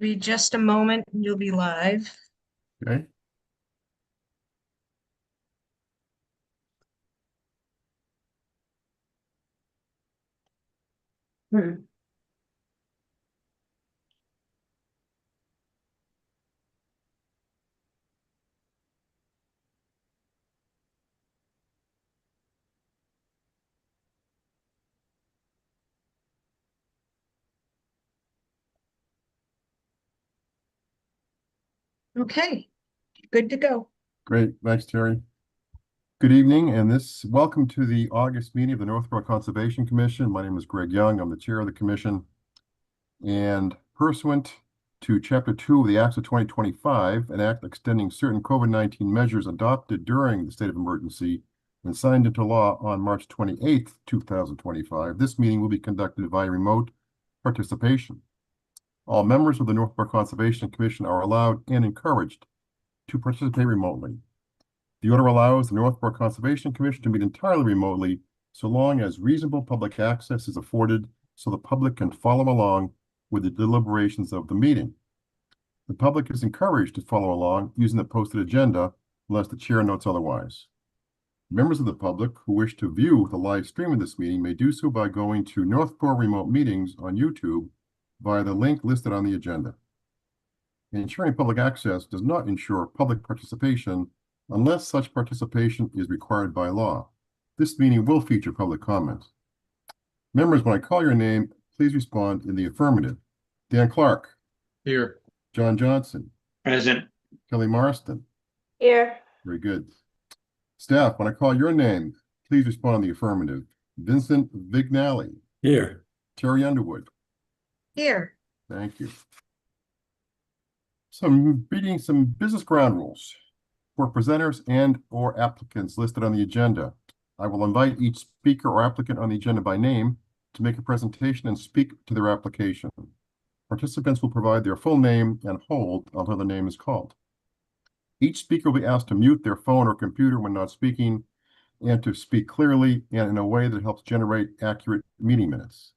Be just a moment and you'll be live. Okay. Hmm. Okay, good to go. Great. Thanks, Terry. Good evening, and welcome to the August meeting of the Northborough Conservation Commission. My name is Greg Young. I'm the chair of the commission. And pursuant to Chapter 2 of the Acts of 2025, an act extending certain COVID-19 measures adopted during the state of emergency and signed into law on March 28th, 2025, this meeting will be conducted via remote participation. All members of the Northborough Conservation Commission are allowed and encouraged to participate remotely. The order allows the Northborough Conservation Commission to meet entirely remotely so long as reasonable public access is afforded so the public can follow along with the deliberations of the meeting. The public is encouraged to follow along using the posted agenda unless the chair notes otherwise. Members of the public who wish to view the live stream of this meeting may do so by going to Northborough Remote Meetings on YouTube via the link listed on the agenda. Ensuring public access does not ensure public participation unless such participation is required by law. This meeting will feature public comment. Members, when I call your name, please respond in the affirmative. Dan Clark. Here. John Johnson. Present. Kelly Marston. Here. Very good. Staff, when I call your name, please respond in the affirmative. Vincent Vignali. Here. Terry Underwood. Here. Thank you. Reading some business ground rules for presenters and/or applicants listed on the agenda. I will invite each speaker or applicant on the agenda by name to make a presentation and speak to their application. Participants will provide their full name and hold until the name is called. Each speaker will be asked to mute their phone or computer when not speaking and to speak clearly and in a way that helps generate accurate meeting minutes.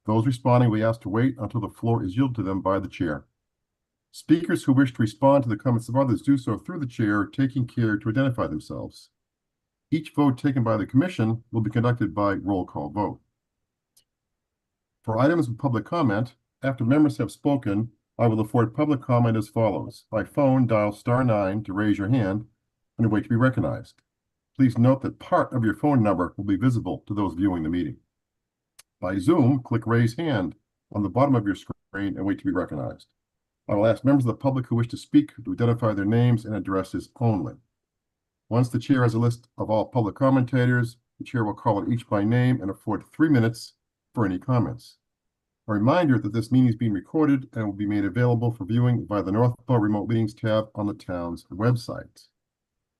Those responding will be asked to wait until the floor is yielded to them by the chair. Speakers who wish to respond to the comments of others do so through the chair, taking care to identify themselves. Each vote taken by the commission will be conducted by roll call vote. For items of public comment, after members have spoken, I will afford public comment as follows. By phone, dial *9 to raise your hand and wait to be recognized. Please note that part of your phone number will be visible to those viewing the meeting. By Zoom, click Raise Hand on the bottom of your screen and wait to be recognized. I will ask members of the public who wish to speak to identify their names and addresses only. Once the chair has a list of all public commentators, the chair will call on each by name and afford 3 minutes for any comments. A reminder that this meeting is being recorded and will be made available for viewing via the Northborough Remote Meetings tab on the town's website.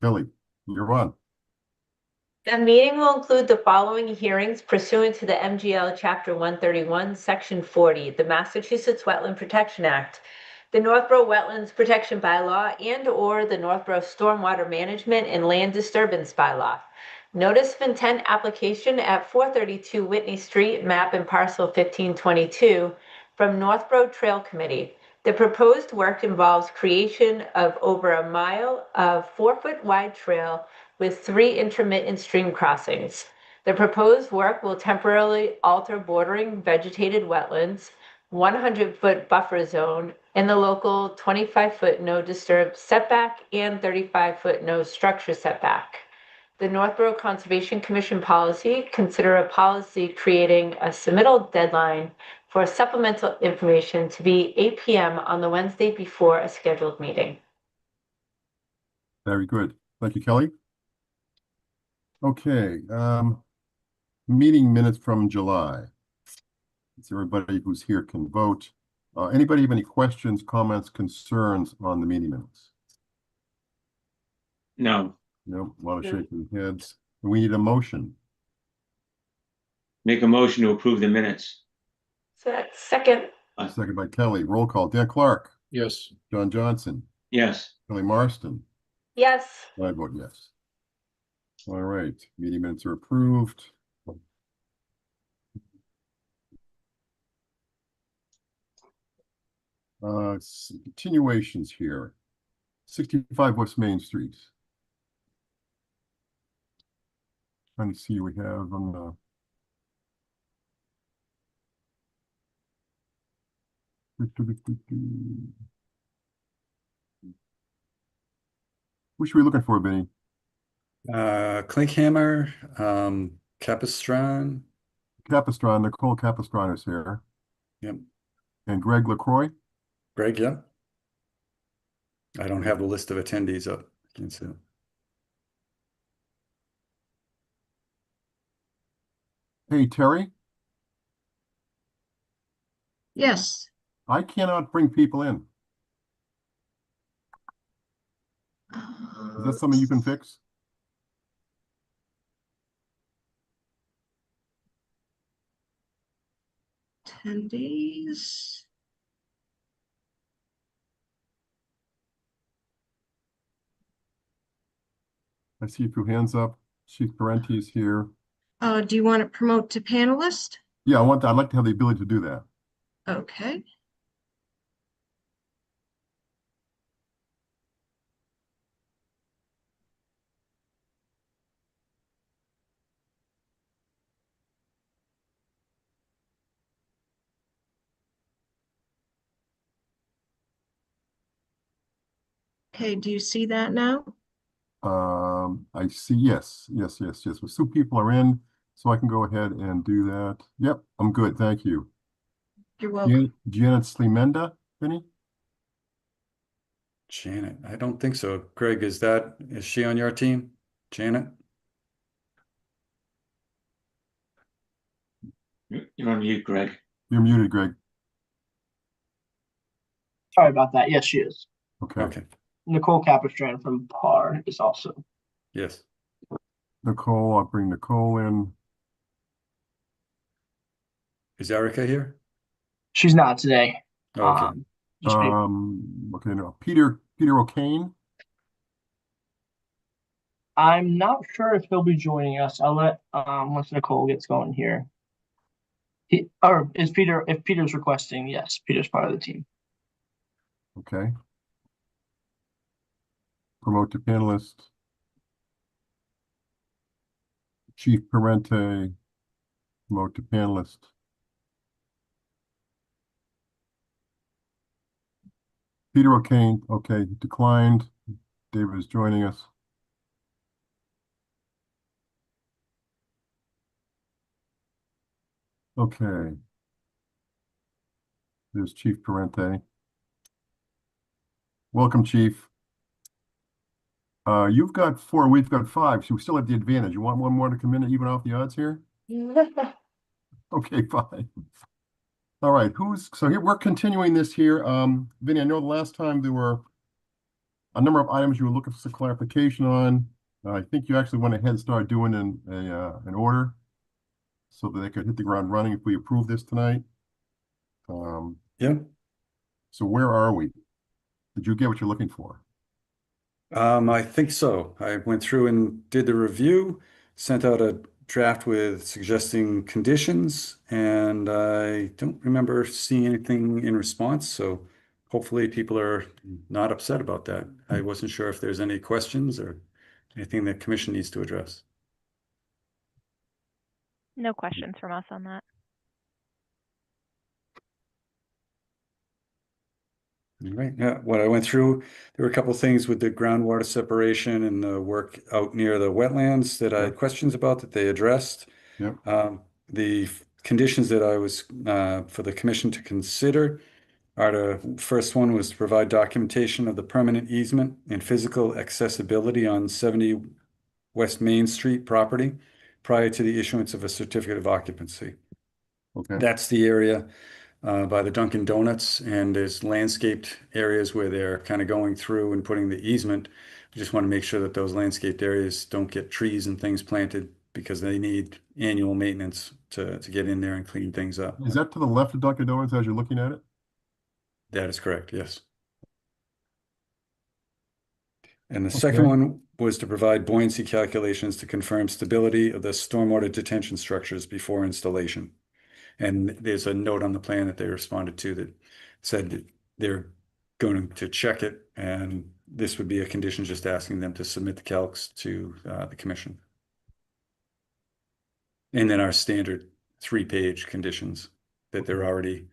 Kelly, you're on. The meeting will include the following hearings pursuant to the MGL Chapter 131, Section 40, the Massachusetts Wetland Protection Act, the Northborough Wetlands Protection Bylaw, and/or the Northborough Stormwater Management and Land Disturbance Bylaw. Notice of intent application at 432 Whitney Street, map and parcel 1522 from Northborough Trail Committee. The proposed work involves creation of over a mile of 4-foot wide trail with 3 intermittent stream crossings. The proposed work will temporarily alter bordering vegetated wetlands, 100-foot buffer zone, and the local 25-foot no disturb setback and 35-foot no structure setback. The Northborough Conservation Commission policy, consider a policy creating a submittal deadline for supplemental information to be 8 p.m. on the Wednesday before a scheduled meeting. Very good. Thank you, Kelly. Okay, meeting minutes from July. So everybody who's here can vote. Anybody have any questions, comments, concerns on the meeting minutes? No. No, a lot of shaking heads. We need a motion. Make a motion to approve the minutes. Second. Second by Kelly. Roll call. Dan Clark. Yes. John Johnson. Yes. Kelly Marston. Yes. I vote yes. All right, meeting minutes are approved. Continuations here. 65 West Main Street. Trying to see what we have on the. What should we be looking for, Benny? Klinkhammer, Capistran. Capistran, Nicole Capistran is here. Yep. And Greg LaCroix. Greg, yeah. I don't have the list of attendees up. I can't see. Hey, Terry, Yes. I cannot bring people in. Is that something you can fix? Attendees. I see a few hands up. Chief Parenti is here. Do you want to promote to panelist? Yeah, I'd like to have the ability to do that. Okay. Okay, do you see that now? I see, yes. Well, two people are in, so I can go ahead and do that. Yep, I'm good, thank you. You're welcome. Janet Slimenda, Benny? Janet, I don't think so. Greg, is she on your team? Janet? You're on mute, Greg. You're muted, Greg. Sorry about that. Yes, she is. Okay. Okay. Nicole Capistran from PAR is also. Yes. Nicole, I'll bring Nicole in. Is Erica here? She's not today. Okay. Just me. Okay, no. Peter O'Kane. I'm not sure if he'll be joining us. I'll let once Nicole gets going here. If Peter's requesting, yes, Peter's part of the team. Okay. Promote to panelist. Chief Parente, promote to panelist. Peter O'Kane, okay, declined. David is joining us. Okay. There's Chief Parente. Welcome, Chief. You've got 4, we've got 5, so we still have the advantage. You want one more to come in to even off the odds here? Okay, fine. All right, so here we're continuing this here. Vinny, I know the last time there were a number of items you were looking for some clarification on. I think you actually went ahead and started doing an order so that they could hit the ground running if we approve this tonight. Yeah. So where are we? Did you get what you're looking for? I think so. I went through and did the review, sent out a draft with suggesting conditions, and I don't remember seeing anything in response. So hopefully people are not upset about that. I wasn't sure if there's any questions or anything the commission needs to address. No questions from us on that. All right. Yeah. What I went through, there were a couple of things with the groundwater separation and the work out near the wetlands that I had questions about that they addressed. Yep. The conditions that I was for the commission to consider are the first one was to provide documentation of the permanent easement and physical accessibility on 70 West Main Street property prior to the issuance of a certificate of occupancy. Okay. That's the area by the Dunkin' Donuts, and there's landscaped areas where they're kind of going through and putting the easement. We just want to make sure that those landscaped areas don't get trees and things planted because they need annual maintenance to get in there and clean things up. Is that to the left of Dunkin' Donuts as you're looking at it? That is correct, yes. And the second one was to provide buoyancy calculations to confirm stability of the stormwater detention structures before installation. And there's a note on the plan that they responded to that said they're going to check it, and this would be a condition just asking them to submit the calcs to the commission. And then our standard 3-page conditions that they're already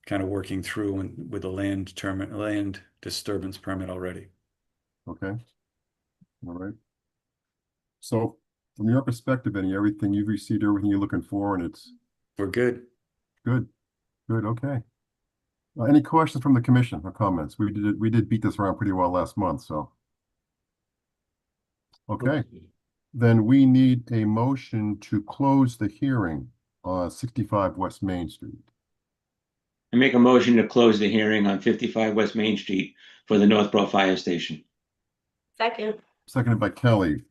kind of working through and with a land disturbance permit already. Okay. All right. So from your perspective, Vinny, everything you've received, everything you're looking for, and it's We're good. good. Good. Okay. Any questions from the commission or comments? We did beat this around pretty well last month, so. Okay. Then we need a motion to close the hearing on 65 West Main Street. I make a motion to close the hearing on 55 West Main Street for the Northborough Fire Station. Second. Seconded by Kelly.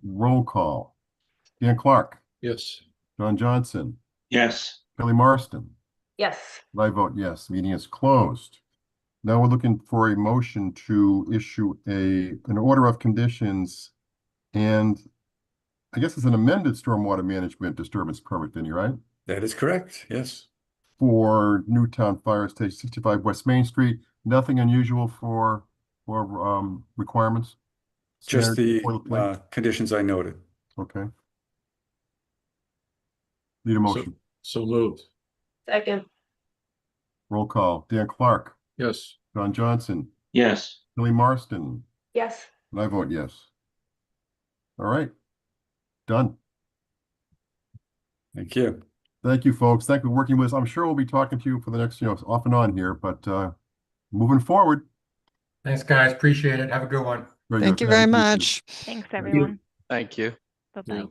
Roll call. Dan Clark, Yes. John Johnson, Yes. Kelly Marston. Yes. I vote yes. Meeting is closed. Now we're looking for a motion to issue an order of conditions and I guess it's an amended stormwater management disturbance permit, Vinny, right? That is correct. Yes. For Newtown Fire Station 65 West Main Street. Nothing unusual for requirements? Just Standard the boilerplate? conditions I noted. Okay. Need a motion. So moved. Second. Roll call. Dan Clark, Yes. John Johnson, Yes. Billy Marston, Yes. and I vote yes. All right. Done. Thank you. Thank you, folks. Thank you for working with us. I'm sure we'll be talking to you for the next, off and on here, but moving forward. Thanks, guys. Appreciate it. Have a good one. Very Thank good. you very too. much. Thanks, everyone. Thank you. Bye-bye.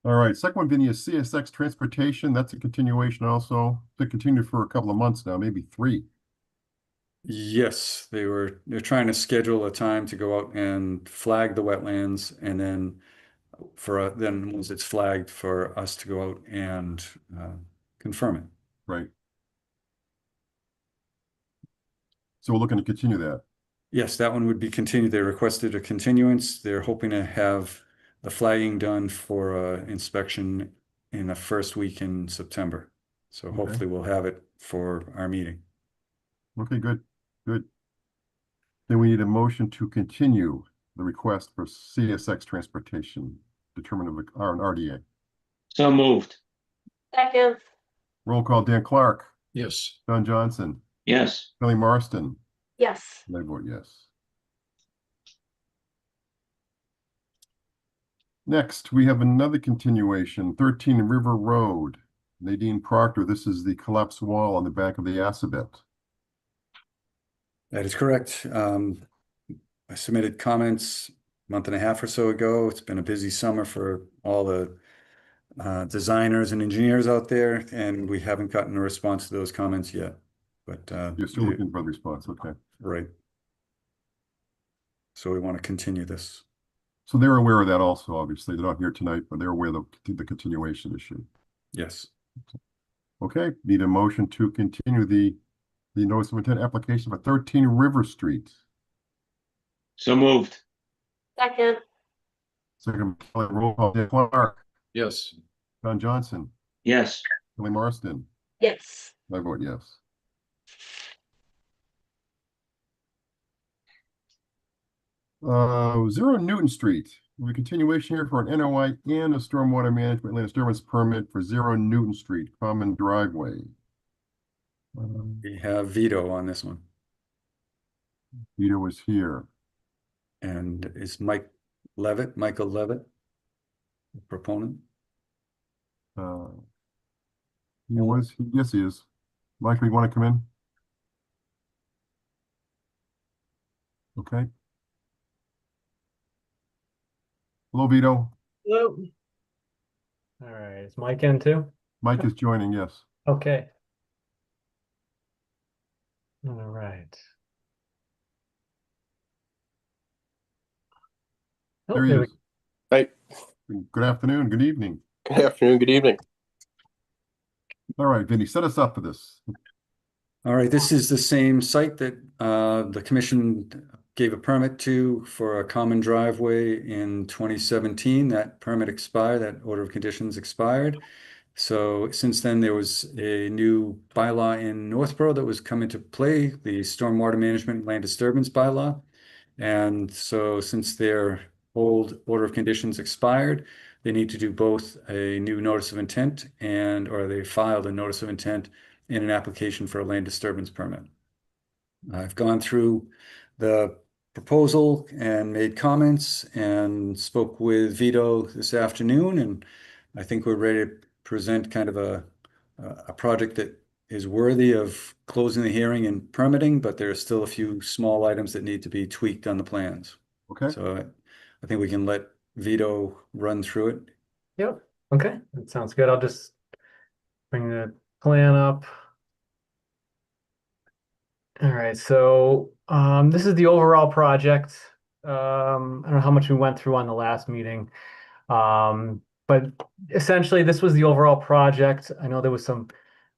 All right. Second one, Vinny, is CSX Transportation. That's a continuation also. Been continued for a couple of months now, maybe 3. Yes, they're trying to schedule a time to go out and flag the wetlands, and then then once it's flagged, for us to go out and confirm it. Right. So we're looking to continue that. Yes, that one would be continued. They requested a continuance. They're hoping to have the flagging done for inspection in the first week in September. So Okay. hopefully we'll have it for our meeting. Okay, good, good. Then we need a motion to continue the request for CSX Transportation, determined of an RDA. So moved. Second. Roll call. Dan Clark, Yes. John Johnson, Yes. Billy Marston, Yes. and I vote yes. Next, we have another continuation, 13 River Road. Nadine Proctor, this is the collapsed wall on the back of the Assabet. That is correct. I submitted comments a month and a half or so ago. It's been a busy summer for all the designers and engineers out there, and we haven't gotten a response to those comments yet. But You're still looking for the response, okay. right. So we want to continue this. So they're aware of that also, obviously. They're not here tonight, but they're aware of the continuation issue. Yes. Okay, need a motion to continue the notice of intent application for 13 River Street. So moved. Second. Second, roll call. Dan Clark, Yes. John Johnson, Yes. Billy Marston. Yes. I vote yes. Zero Newton Street. We continuation here for an NOI and a stormwater management land disturbance permit for Zero Newton Street, common driveway. We have veto on this one. Vito is here. And is Michael Levitt, the proponent? He was, yes, he is. Michael, you want to come in? Okay. Hello, Vito. Hello. All right. Is Mike in too? Mike is joining, yes. Okay. All right. Oh, There he there we is. Hi. Good afternoon, good evening. Good afternoon, good evening. All right, Vinny, set us up for this. All right, this is the same site that the commission gave a permit to for a common driveway in 2017. That permit expired, that order of conditions expired. So since then, there was a new bylaw in Northborough that was come into play, the Stormwater Management Land Disturbance Bylaw. And so since their old order of conditions expired, they need to do both a new notice of intent or they filed a notice of intent and an application for a land disturbance permit. I've gone through the proposal and made comments and spoke with Vito this afternoon, and I think we're ready to present kind of a project that is worthy of closing the hearing and permitting, but there are still a few small items that need to be tweaked on the plans. Okay, So I think we can let Vito run through it. Yep. Okay, that sounds good. I'll just bring the plan up. All right, so this is the overall project. I don't know how much we went through on the last meeting. But essentially this was the overall project. I know there was some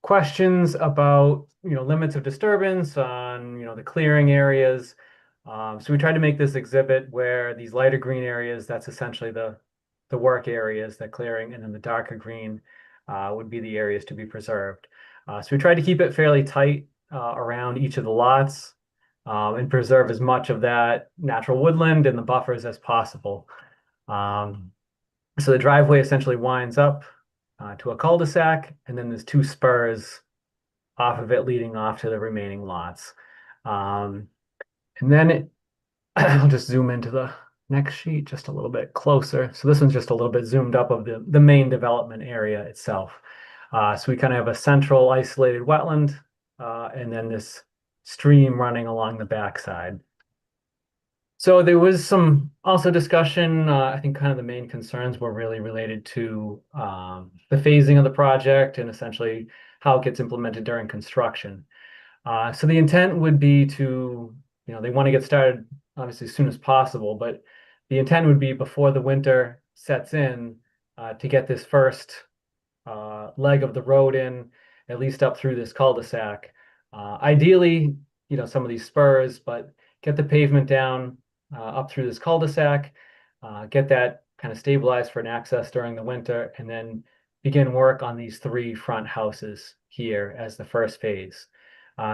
questions about, limits of disturbance on, the clearing areas. So we tried to make this exhibit where these lighter green areas, that's essentially the work areas, the clearing, and then the darker green would be the areas to be preserved. So we tried to keep it fairly tight around each of the lots and preserve as much of that natural woodland and the buffers as possible. So the driveway essentially winds up to a cul-de-sac, and then there's two spurs off of it leading off to the remaining lots. And then I'll just zoom into the next sheet just a little bit closer. So this one's just a little bit zoomed up of the main development area itself. So we kind of have a central isolated wetland and then this stream running along the backside. So there was some also discussion, I think kind of the main concerns were really related to the phasing of the project and essentially how it gets implemented during construction. So the intent would be to, they want to get started obviously as soon as possible, but the intent would be before the winter sets in to get this first leg of the road in, at least up through this cul-de-sac. Ideally, some of these spurs, but get the pavement down up through this cul-de-sac, get that kind of stabilized for an access during the winter, and then begin work on these three front houses here as the first phase.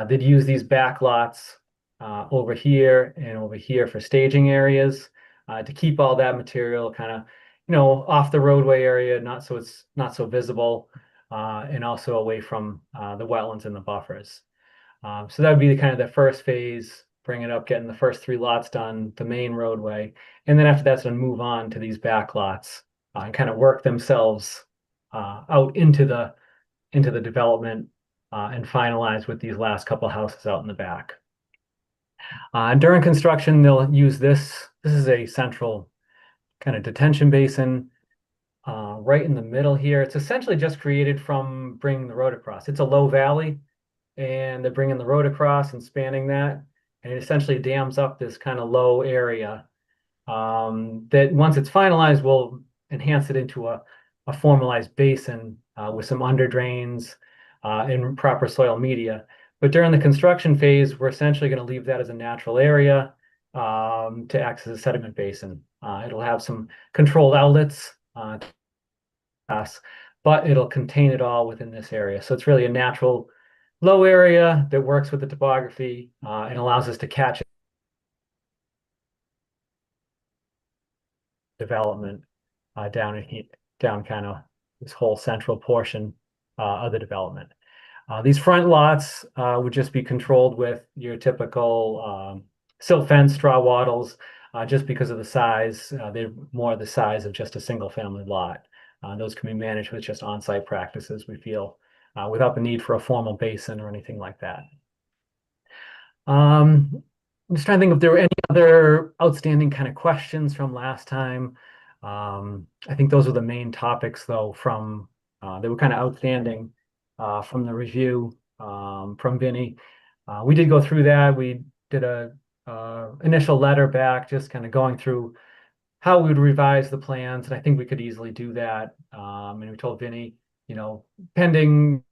They'd use these back lots over here and over here for staging areas to keep all that material kind of, off the roadway area, it's not so visible, and also away from the wetlands and the buffers. So that would be kind of the first phase, bring it up, getting the first three lots done, the main roadway. And then after that's going to move on to these back lots and kind of work themselves out into the development and finalize with these last couple houses out in the back. During construction, they'll use this. This is a central kind of detention basin right in the middle here. It's essentially just created from bringing the road across. It's a low valley, and they're bringing the road across and spanning that. And it essentially dams up this kind of low area that once it's finalized, will enhance it into a formalized basin with some under drains and proper soil media. But during the construction phase, we're essentially going to leave that as a natural area to act as a sediment basin. It'll have some controlled outlets, but it'll contain it all within this area. So it's really a natural low area that works with the topography and allows us to catch development down kind of this whole central portion of the development. These front lots would just be controlled with your typical silt fence, straw wattles, just because of the size. They're more the size of just a single family lot. Those can be managed with just on-site practices, we feel, without the need for a formal basin or anything like that. I'm just trying to think if there were any other outstanding kind of questions from last time. I think those were the main topics, though, from they were kind of outstanding from the review from Vinny. We did go through that. We did a initial letter back, just kind of going through how we would revise the plans, and I think we could easily do that. And we told Vinny, pending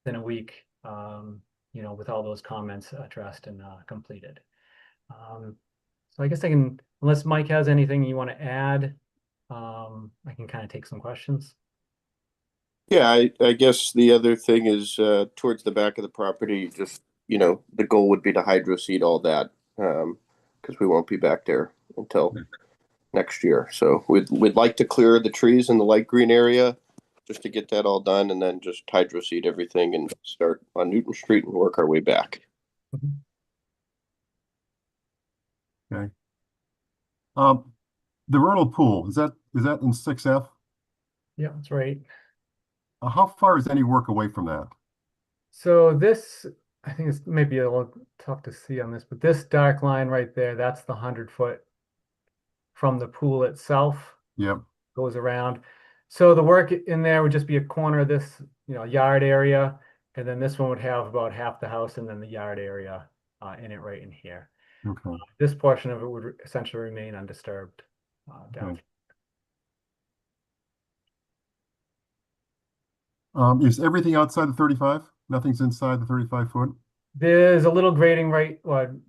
in a week, with all those comments addressed and completed. So I guess I can, unless Mike has anything you want to add I can kind of take some questions. Yeah, I guess the other thing is towards the back of the property, just, the goal would be to hydro seed all that, because we won't be back there until next year. So we'd like to clear the trees in the light green area just to get that all done, and then just hydro seed everything and start on Newton Street and work our way back. Okay. The vernal pool, is that in 6F? Yeah, that's right. How far is any work away from that? So this, I think it's maybe a little tough to see on this, but this dark line right there, that's the 100-foot from the pool itself. Yep. Goes around. So the work in there would just be a corner of this, yard area, and then this one would have about half the house and then the yard area in it right in here. Okay. This portion of it would essentially remain undisturbed down. Okay. Is everything outside the 35? Nothing's inside the 35 foot? There's a little grading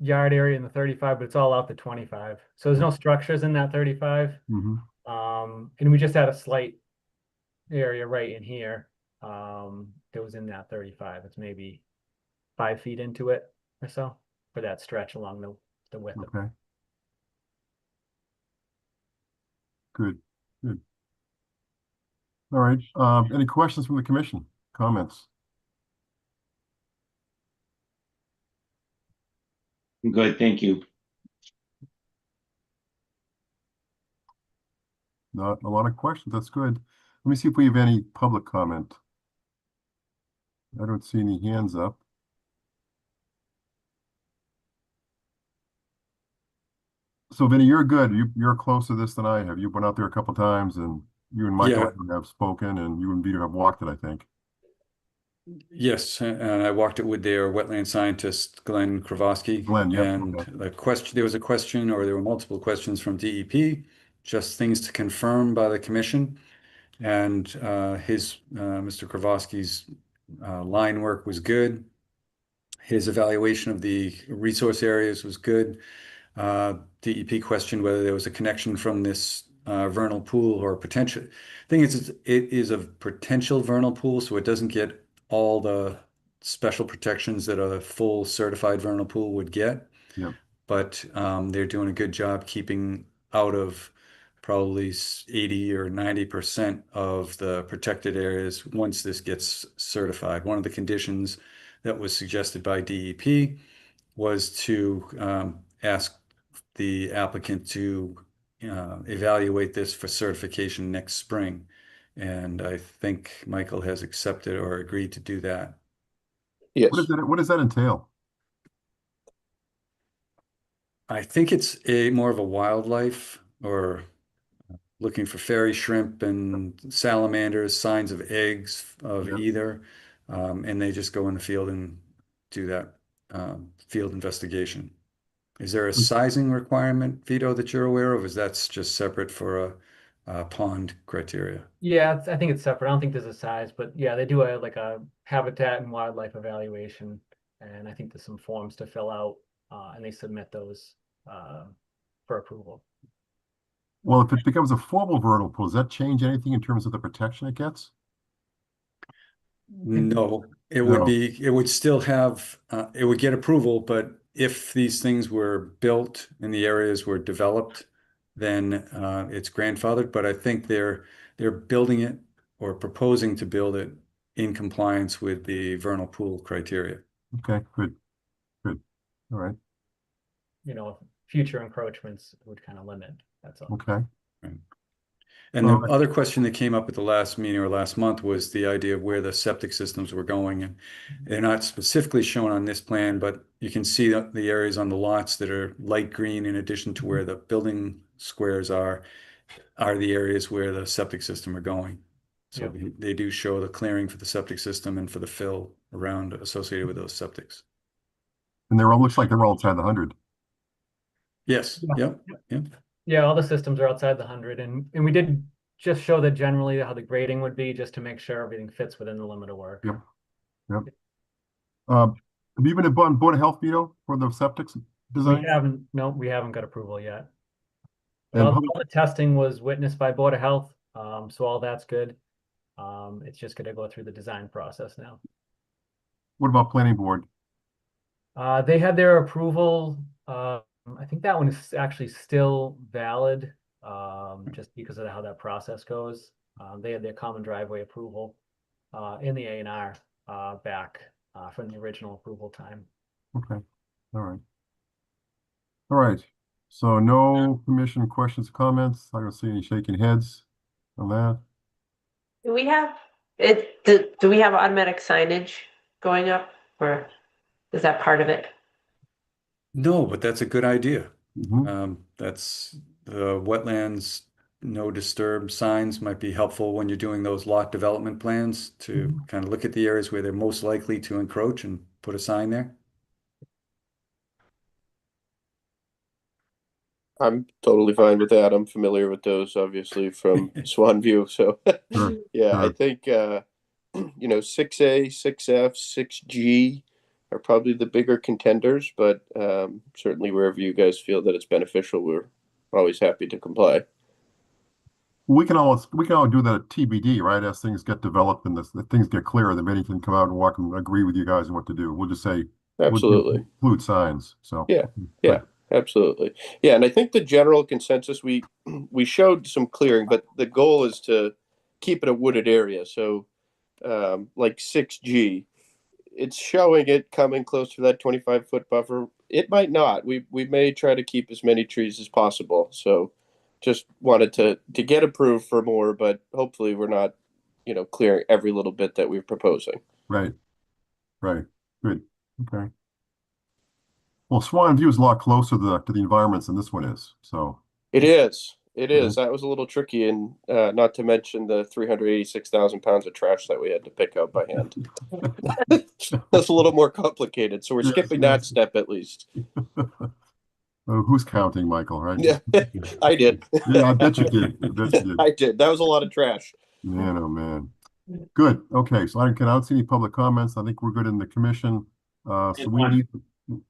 yard area in the 35, but it's all out the 25. So there's no structures in that 35. Mm-hmm. And we just had a slight area right in here that was in that 35. It's maybe 5 feet into it or so for that stretch along the width. Okay. Good. Good. All right. Any questions from the commission? Comments? Good, thank you. Not a lot of questions. That's good. Let me see if we have any public comment. I don't see any hands up. So Vinny, you're good. You're closer to this than I have. You've been out there a couple times, and you and Michael have spoken, and you and Vito have walked it, I think. Yes, and I walked it with their wetland scientist, Glenn Kravosky. Glenn, yep. And Okay. there was a question, or there were multiple questions from DEP, just things to confirm by the commission. And Mr. Kravosky's line work was good. His evaluation of the resource areas was good. DEP questioned whether there was a connection from this vernal pool or potential. Thing is, it is a potential vernal pool, so it doesn't get all the special protections that a full certified vernal pool would get. Yep. But they're doing a good job keeping out of probably 80 or 90% of the protected areas once this gets certified. One of the conditions that was suggested by DEP was to ask the applicant to evaluate this for certification next spring. And I think Michael has accepted or agreed to do that. Yes. What does that entail? I think it's more of a wildlife, or looking for fairy shrimp and salamanders, signs of eggs of either. And they just go in the field and do that field investigation. Is there a sizing requirement, Vito, that you're aware of? Is that just separate for a pond criteria? Yeah, I think it's separate. I don't think there's a size, but yeah, they do a habitat and wildlife evaluation, and I think there's some forms to fill out, and they submit those for approval. Well, if it becomes a formal vernal pool, does that change anything in terms of the protection it gets? No, it would still have, it would get approval, but if these things were built and the areas were developed, then it's grandfathered. But I think they're building it or proposing to build it in compliance with the vernal pool criteria. Okay, good. Good. All right. Future encroachments would kind of limit. That's all. Okay. Right. And the other question that came up at the last meeting or last month was the idea of where the septic systems were going. And they're not specifically shown on this plan, but you can see the areas on the lots that are light green, in addition to where the building squares are the areas where the septic system are going. So they do show the clearing for the septic system and for the fill around associated with those septics. And looks like they're all inside the 100. Yes. Yep. Yeah, all the systems are outside the 100, and we did just show that generally how the grading would be, just to make sure everything fits within the limit of work. Yep. Have you been at Board of Health, Vito, for the septic design? We haven't got approval yet. And All public- all the testing was witnessed by Board of Health, so all that's good. It's just gonna go through the design process now. what about planning board? They had their approval. I think that one is actually still valid, just because of how that process goes. They had their common driveway approval, in the A&R, back, from the original approval time. Okay, all right. All right, so no commission questions, comments? I don't see any shaking heads on that. Do we have do we have automatic signage going up, or is that part of it? No, but that's a good idea. Mhm. That's the wetlands, no disturb signs might be helpful when you're doing those lot development plans to kind of look at the areas where they're most likely to encroach and put a sign there. I'm totally fine with that. I'm familiar with those, obviously, from Swan View. So, Sure, yeah, I sure. think, 6A, 6F, 6G are probably the bigger contenders, but certainly wherever you guys feel that it's beneficial, we're always happy to comply. We can all do that at TBD, right? As things get developed and the things get clearer, then Vinny can come out and walk and agree with you guys on what to do. We'll just say Absolutely. we'll include signs. So Yeah, yeah. Absolutely. Yeah, and I think the general consensus, we showed some clearing, but the goal is to keep it a wooded area. So like 6G, it's showing it coming close to that 25-foot buffer. It might not. We may try to keep as many trees as possible. So just wanted to get approved for more, but hopefully we're not, clearing every little bit that we're proposing. Right. Good. Okay. Well, Swan View is a lot closer to the environments than this one is. So It is. It Mhm. is. That was a little tricky, and not to mention the 386,000 pounds of trash that we had to pick out by hand. That's a little more complicated. So we're Yes, skipping that yes. step at least. Who's counting, Michael, right? Yeah, I did. Yeah, I bet you did. I bet you did. I did. That was a lot of trash. Man, oh man. Good. Okay, so I don't see any public comments. I think we're good in the commission. So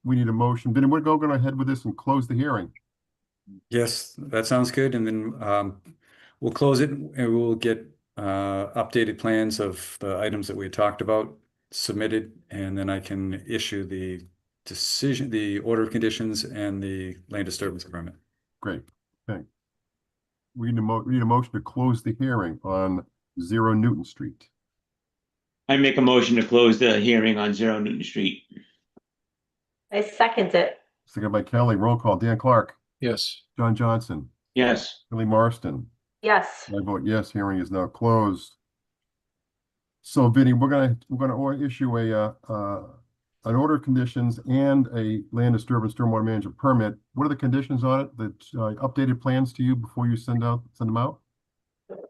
we need a motion. Vinny, we're going ahead with this and close the hearing. Yes, that sounds good. And then we'll close it and we'll get updated plans of the items that we had talked about submitted, and then I can issue the decision, the order of conditions and the land disturbance permit. Great. Okay. We need a motion to close the hearing on 0 Newton Street. I make a motion to close the hearing on 0 Newton Street. I second it. Second by Kelly. Roll call. Dan Clark, Yes. John Johnson, Yes. Billy Marston. Yes. I vote yes. Hearing is now closed. So, Vinny, we're gonna issue an order of conditions and a land disturbance stormwater management permit. What are the conditions on it? The updated plans to you before you send them out?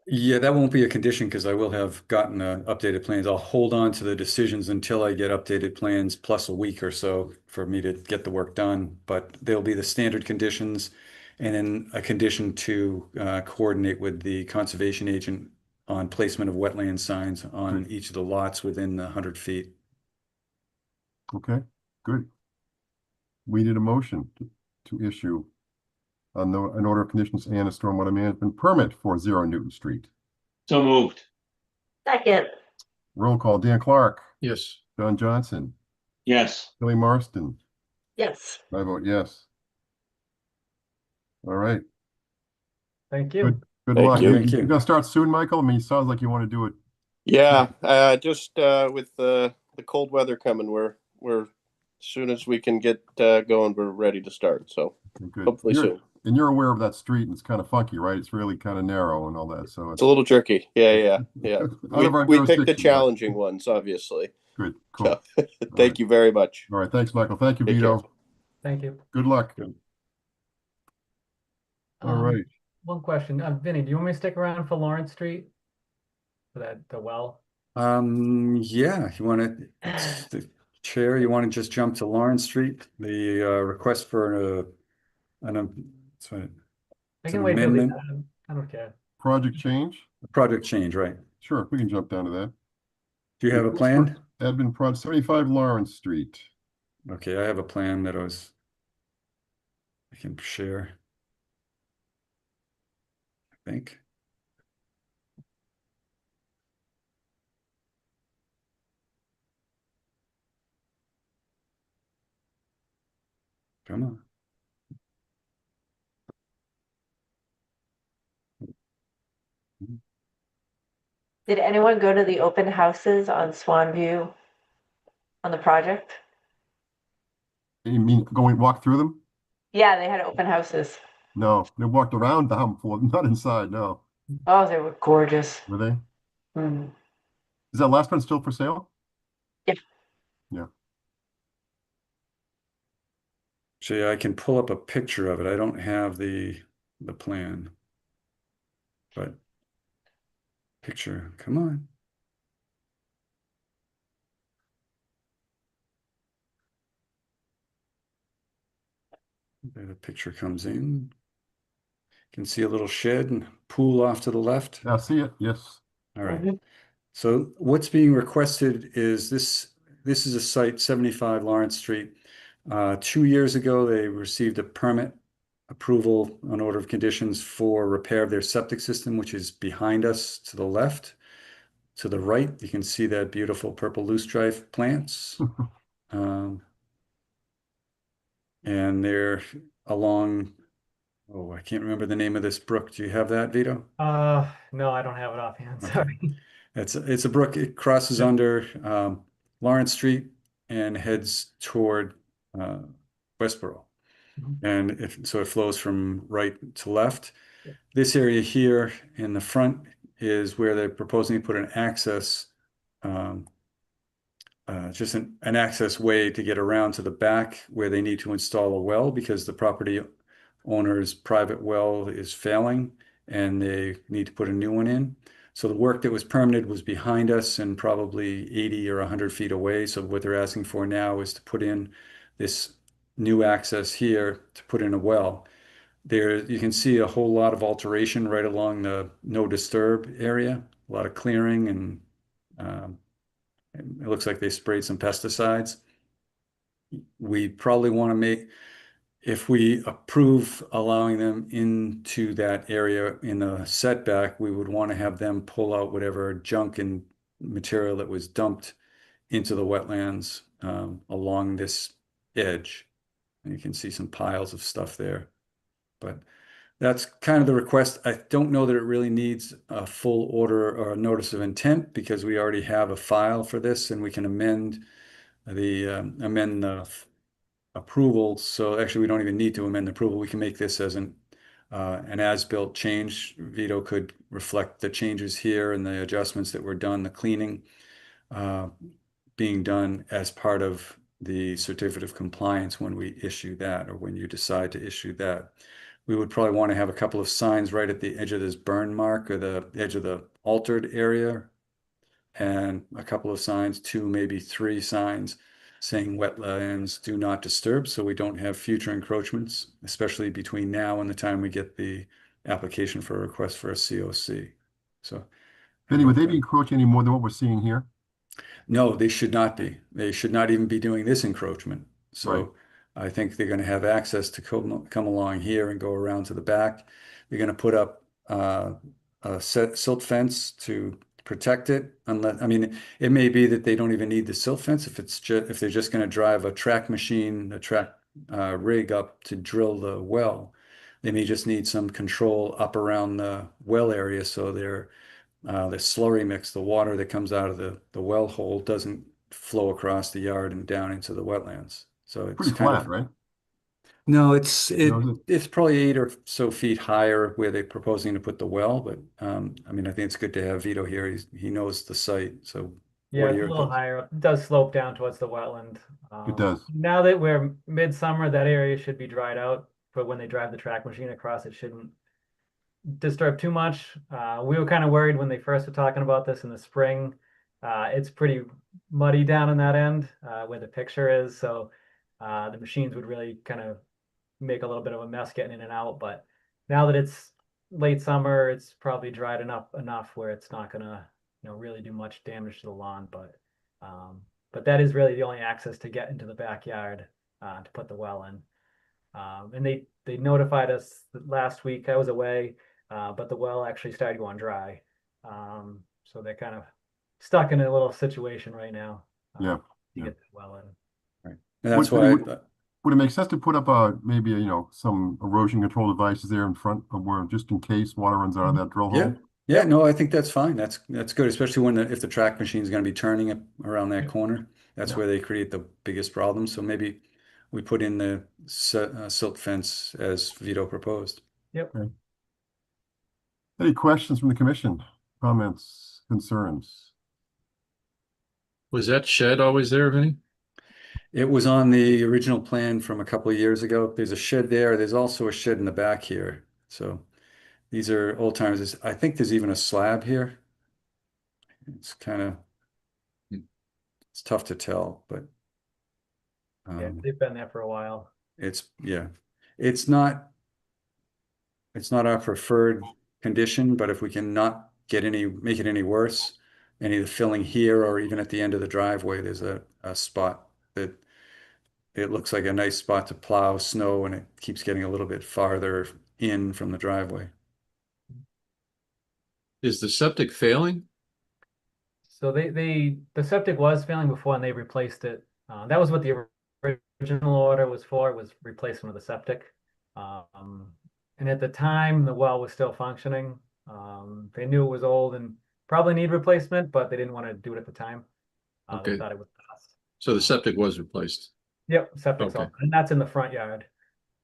Yeah, that won't be a condition because I will have gotten updated plans. I'll hold on to the decisions until I get updated plans plus a week or so for me to get the work done. But they'll be the standard conditions, and then a condition to coordinate with the conservation agent on placement of wetland signs on each of the lots within 100 feet. Okay, good. We need a motion to issue an order of conditions and a stormwater management permit for 0 Newton Street. So moved. Second. Roll call. Dan Clark, Yes. John Johnson, Yes. Billy Marston. Yes. I vote yes. All right. Thank you. Good Thank luck. you. Thank you. You're gonna start soon, Michael? I mean, it sounds like you want to do it. Yeah, just with the cold weather coming, we're as soon as we can get going, we're ready to start. So Good. hopefully soon. And you're aware of that street, and it's kind of funky, right? It's really kind of narrow and all that. So It's a little tricky. Yeah. out of our We picked the jurisdiction, but- challenging ones, obviously. Good. Cool. So, thank you very much. All right. Thanks, Michael. Thank you, Take Vito. care. Thank you. Good luck. All right. One question, Vinny, do you want me to stick around for Lawrence Street? For the well? Yeah, you want to, the chair, you want to just jump to Lawrence Street? The request for sorry, I It's can an wait till the amendment. end. I don't care. Project change? project change, right? Sure, we can jump down to that. Do you have a plan? Admin Project 75 Lawrence Street. Okay, I have a plan that I can share. think. Come on. Did anyone go to the open houses on Swan View on the project? You mean walk through them? Yeah, they had open houses. No, they walked around the home floor, not inside, no. Oh, they were gorgeous. Were they? Mm. Is that last one still for sale? Yeah. Yeah. See, I can pull up a picture of it. I don't have the plan. But picture, come on. There the picture comes in. You can see a little shed and pool off to the left. I see it, yes. All right. So what's being requested is this is a site, 75 Lawrence Street. 2 years ago, they received a permit approval on order of conditions for repair of their septic system, which is behind us to the left. To the right, you can see that beautiful purple loosestrife plants. And they're along, oh, I can't remember the name of this brook. Do you have that, Vito? No, I don't have it offhand. Sorry. It's a brook. It crosses under Lawrence Street and heads toward Westboro. And so it flows from right to left. This area here in the front is where they're proposing to put an access, just an access way to get around to the back where they need to install a well because the property owner's private well is failing and they need to put a new one in. So the work that was permitted was behind us and probably 80 or 100 feet away. So what they're asking for now is to put in this new access here to put in a well. There, you can see a whole lot of alteration right along the no disturb area, a lot of clearing, and it looks like they sprayed some pesticides. We probably want to make, if we approve allowing them into that area in the setback, we would want to have them pull out whatever junk and material that was dumped into the wetlands along this edge. And you can see some piles of stuff there. But that's kind of the request. I don't know that it really needs a full order or a notice of intent because we already have a file for this and we can amend the approval. So actually, we don't even need to amend the approval. We can make this as an as-built change. Vito could reflect the changes here and the adjustments that were done, the cleaning being done as part of the certificate of compliance when we issue that or when you decide to issue that. We would probably want to have a couple of signs right at the edge of this burn mark or the edge of the altered area and a couple of signs, 2, maybe 3 signs saying wetlands do not disturb so we don't have future encroachments, especially between now and the time we get the application for a request for a COC. So, Benny, would they be encroaching any more than what we're seeing here? no, they should not be. They should not even be doing this encroachment. So Right. I think they're going to have access to come along here and go around to the back. They're going to put up a silt fence to protect it. Unless, I mean, it may be that they don't even need the silt fence if if they're just going to drive a track machine, a track rig up to drill the well. They may just need some control up around the well area so the slurry mix, the water that comes out of the well hole doesn't flow across the yard and down into the wetlands. So it's Pretty kind flat, of, right? no, it's No, it's probably 8 or so feet higher where they're proposing to put the well. But I mean, I think it's good to have Vito here. He knows the site. So Yeah, what are it's a your little thoughts? higher. It does slope down towards the wetland. It does. Now that we're midsummer, that area should be dried out. But when they drive the track machine across, it shouldn't disturb too much. We were kind of worried when they first were talking about this in the spring. It's pretty muddy down in that end where the picture is. So the machines would really kind of make a little bit of a mess getting in and out. But now that it's late summer, it's probably dried enough where it's not gonna, really do much damage to the lawn. But that is really the only access to get into the backyard to put the well in. And they notified us that last week. I was away. but the well actually started going dry. So they're kind of stuck in a little situation right now. Yeah, To yeah. get the well in. And that's Would- why, Would it make sense to put up maybe, some erosion control devices there in front of where, just in case water runs out of that drill yeah, hole? yeah, no, I think that's fine. That's good, especially if the track machine is going to be turning it around that corner. That's Yeah. where they create the biggest problem. So maybe we put in the silt fence as Vito proposed. Yep. Okay. Any questions from the commission? Comments, concerns? Was that shed always there, Vinny? It was on the original plan from a couple of years ago. There's a shed there. There's also a shed in the back here. So these are old timers. I think there's even a slab here. It's kind of, it's tough to tell, but Yeah, they've been there for a while. yeah, it's not our preferred condition, but if we can not make it any worse, any of the filling here or even at the end of the driveway, there's a spot that it looks like a nice spot to plow snow, and it keeps getting a little bit farther in from the driveway. Is the septic failing? So the septic was failing before and they replaced it. That was what the original order was for, was replacement of the septic. And at the time, the well was still functioning. They knew it was old and probably need replacement, but they didn't want to do it at the time. They Okay. thought it would cost. So the septic was replaced. Yep, septic's all, Okay. and that's in the front yard.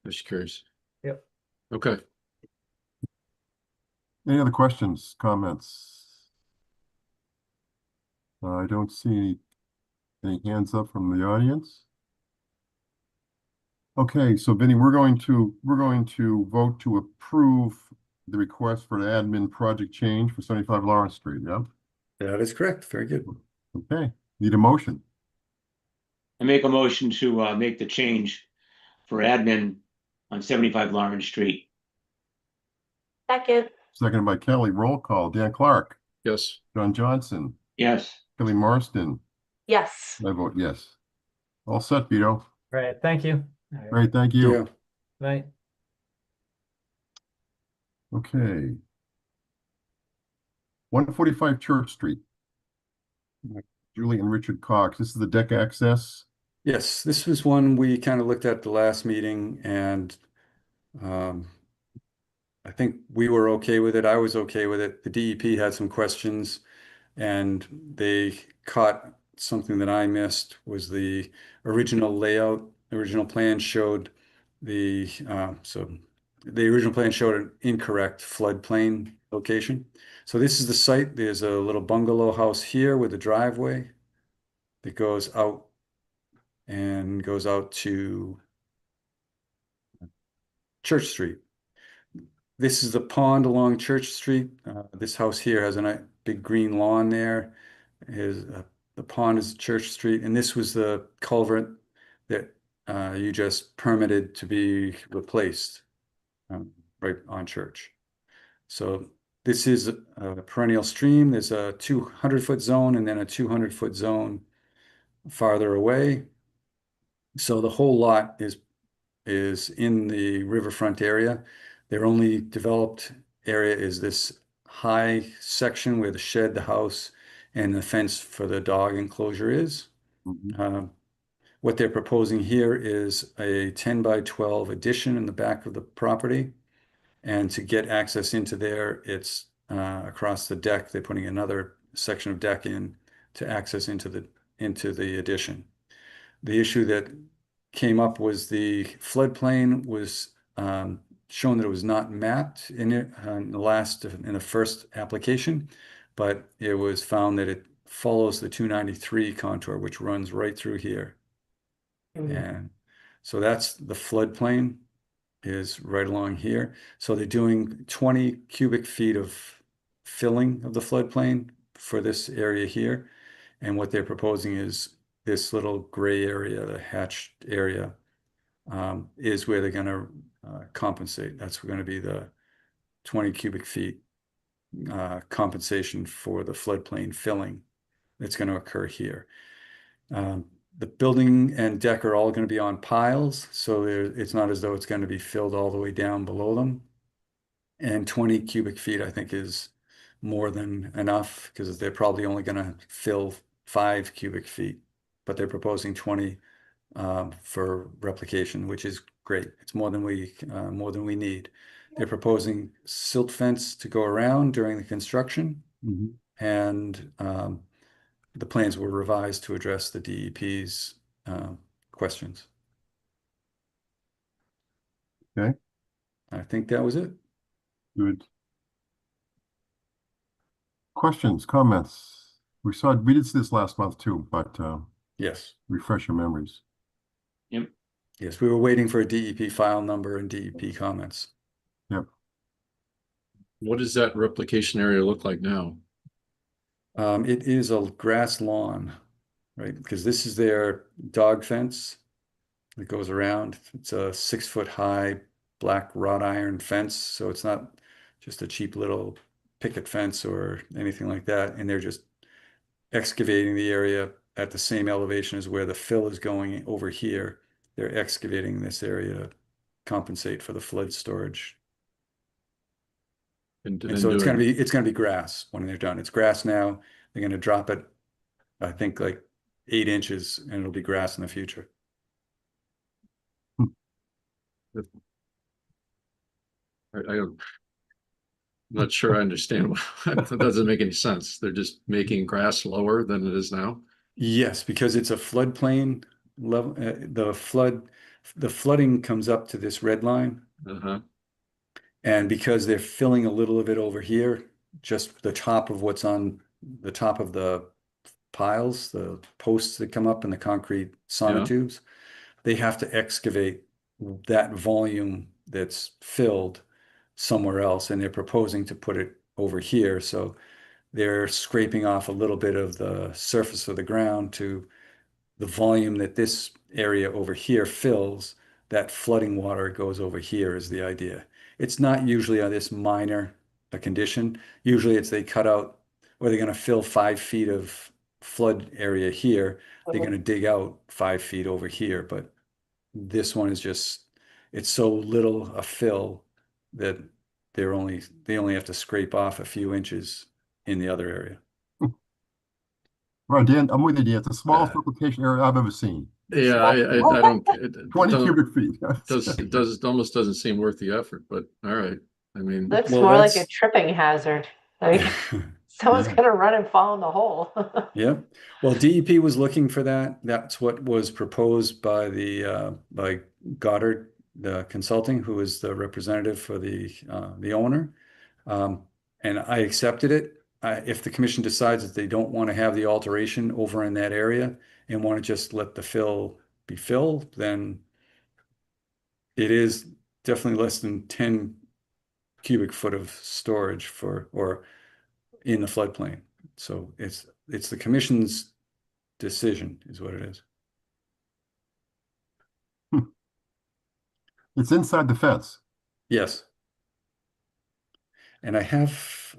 Just curious. Yep. Okay. Any other questions, comments? I don't see any hands up from the audience. Okay, so Vinny, we're going to vote to approve the request for an admin project change for 75 Lawrence Street, yeah? That is correct. Very good. Okay, need a motion. I make a motion to make the change for admin on 75 Lawrence Street. Second. Seconded by Kelly. Roll call. Dan Clark, Yes. John Johnson, Yes. Kelly Marston. Yes. I vote yes. All set, Vito. Right, thank you. All right. Great, thank you. Yeah. Night. Okay. 145 Church Street. Julie and Richard Cox. This is the deck access. Yes, this was one we kind of looked at the last meeting, and I think we were okay with it. I was okay with it. The DEP had some questions, and they caught something that I missed, was the original layout. The original plan showed the original plan showed an incorrect floodplain location. So this is the site. There's a little bungalow house here with a driveway that goes out to Church Street. This is the pond along Church Street. This house here has a big green lawn there. The pond is Church Street, and this was the culvert that you just permitted to be replaced right on Church. So this is a perennial stream. There's a 200-foot zone and then a 200-foot zone farther away. So the whole lot is in the riverfront area. Their only developed area is this high section where the shed, the house, and the fence for the dog enclosure is. What they're proposing here is a 10 by 12 addition in the back of the property. And to get access into there, it's across the deck. They're putting another section of deck in to access into the addition. The issue that came up was the floodplain was shown that it was not mapped in the first application, but it was found that it follows the 293 contour, which runs right through here. And so that's the floodplain is right along here. So they're doing 20 cubic feet of filling of the floodplain for this area here. And what they're proposing is this little gray area, the hatched area, is where they're going to compensate. That's going to be the 20 cubic feet compensation for the floodplain filling that's going to occur here. The building and deck are all going to be on piles, so it's not as though it's going to be filled all the way down below them. And 20 cubic feet, I think, is more than enough because they're probably only going to fill 5 cubic feet, but they're proposing 20 for replication, which is great. It's more than we need. They're proposing silt fence to go around during the construction, and the plans were revised to address the DEP's questions. Okay. I think that was it. Good. Questions, comments? We did see this last month too, but Yes. refresh your memories. Yep. Yes, we were waiting for a DEP file number and DEP comments. Yep. What does that replication area look like now? It is a grass lawn, right? Because this is their dog fence that goes around. It's a 6-foot high black wrought iron fence, so it's not just a cheap little picket fence or anything like that. And they're just excavating the area at the same elevation as where the fill is going over here. They're excavating this area to compensate for the flood storage. And So it's going to be grass when they're done. It's grass now. They're going to drop it, I think, like 8 inches, and it'll be grass in the future. I'm not sure I understand. That doesn't make any sense. They're just making grass lower than it is now. Yes, because it's a floodplain level. The flooding comes up to this red line, and because they're filling a little of it over here, just the top of what's on the top of the piles, the posts that come up in the concrete sonotubes, they have to excavate that volume that's filled somewhere else, and they're proposing to put it over here. So they're scraping off a little bit of the surface of the ground to the volume that this area over here fills. That flooding water goes over here is the idea. It's not usually on this minor a condition. Usually it's they cut out, or they're going to fill 5 feet of flood area here. They're going to dig out 5 feet over here. But this one is just, it's so little a fill that they only have to scrape off a few inches in the other area. Right, Dan, I'm with you, Dan. It's the smallest replication area I've ever seen. Yeah, I don't. 20 cubic feet. It almost doesn't seem worth the effort, but all right. I mean, Looks Well, more like that's- a tripping hazard. Like someone's Yeah. gonna run and fall in the hole. Yeah. Well, DEP was looking for that. That's what was proposed by by Goddard, the consulting, who is the representative for the owner. And I accepted it. If the commission decides that they don't want to have the alteration over in that area and want to just let the fill be filled, then it is definitely less than 10 cubic foot of storage or in the floodplain. So it's the commission's decision is what it is. It's inside the fence. Yes. And I have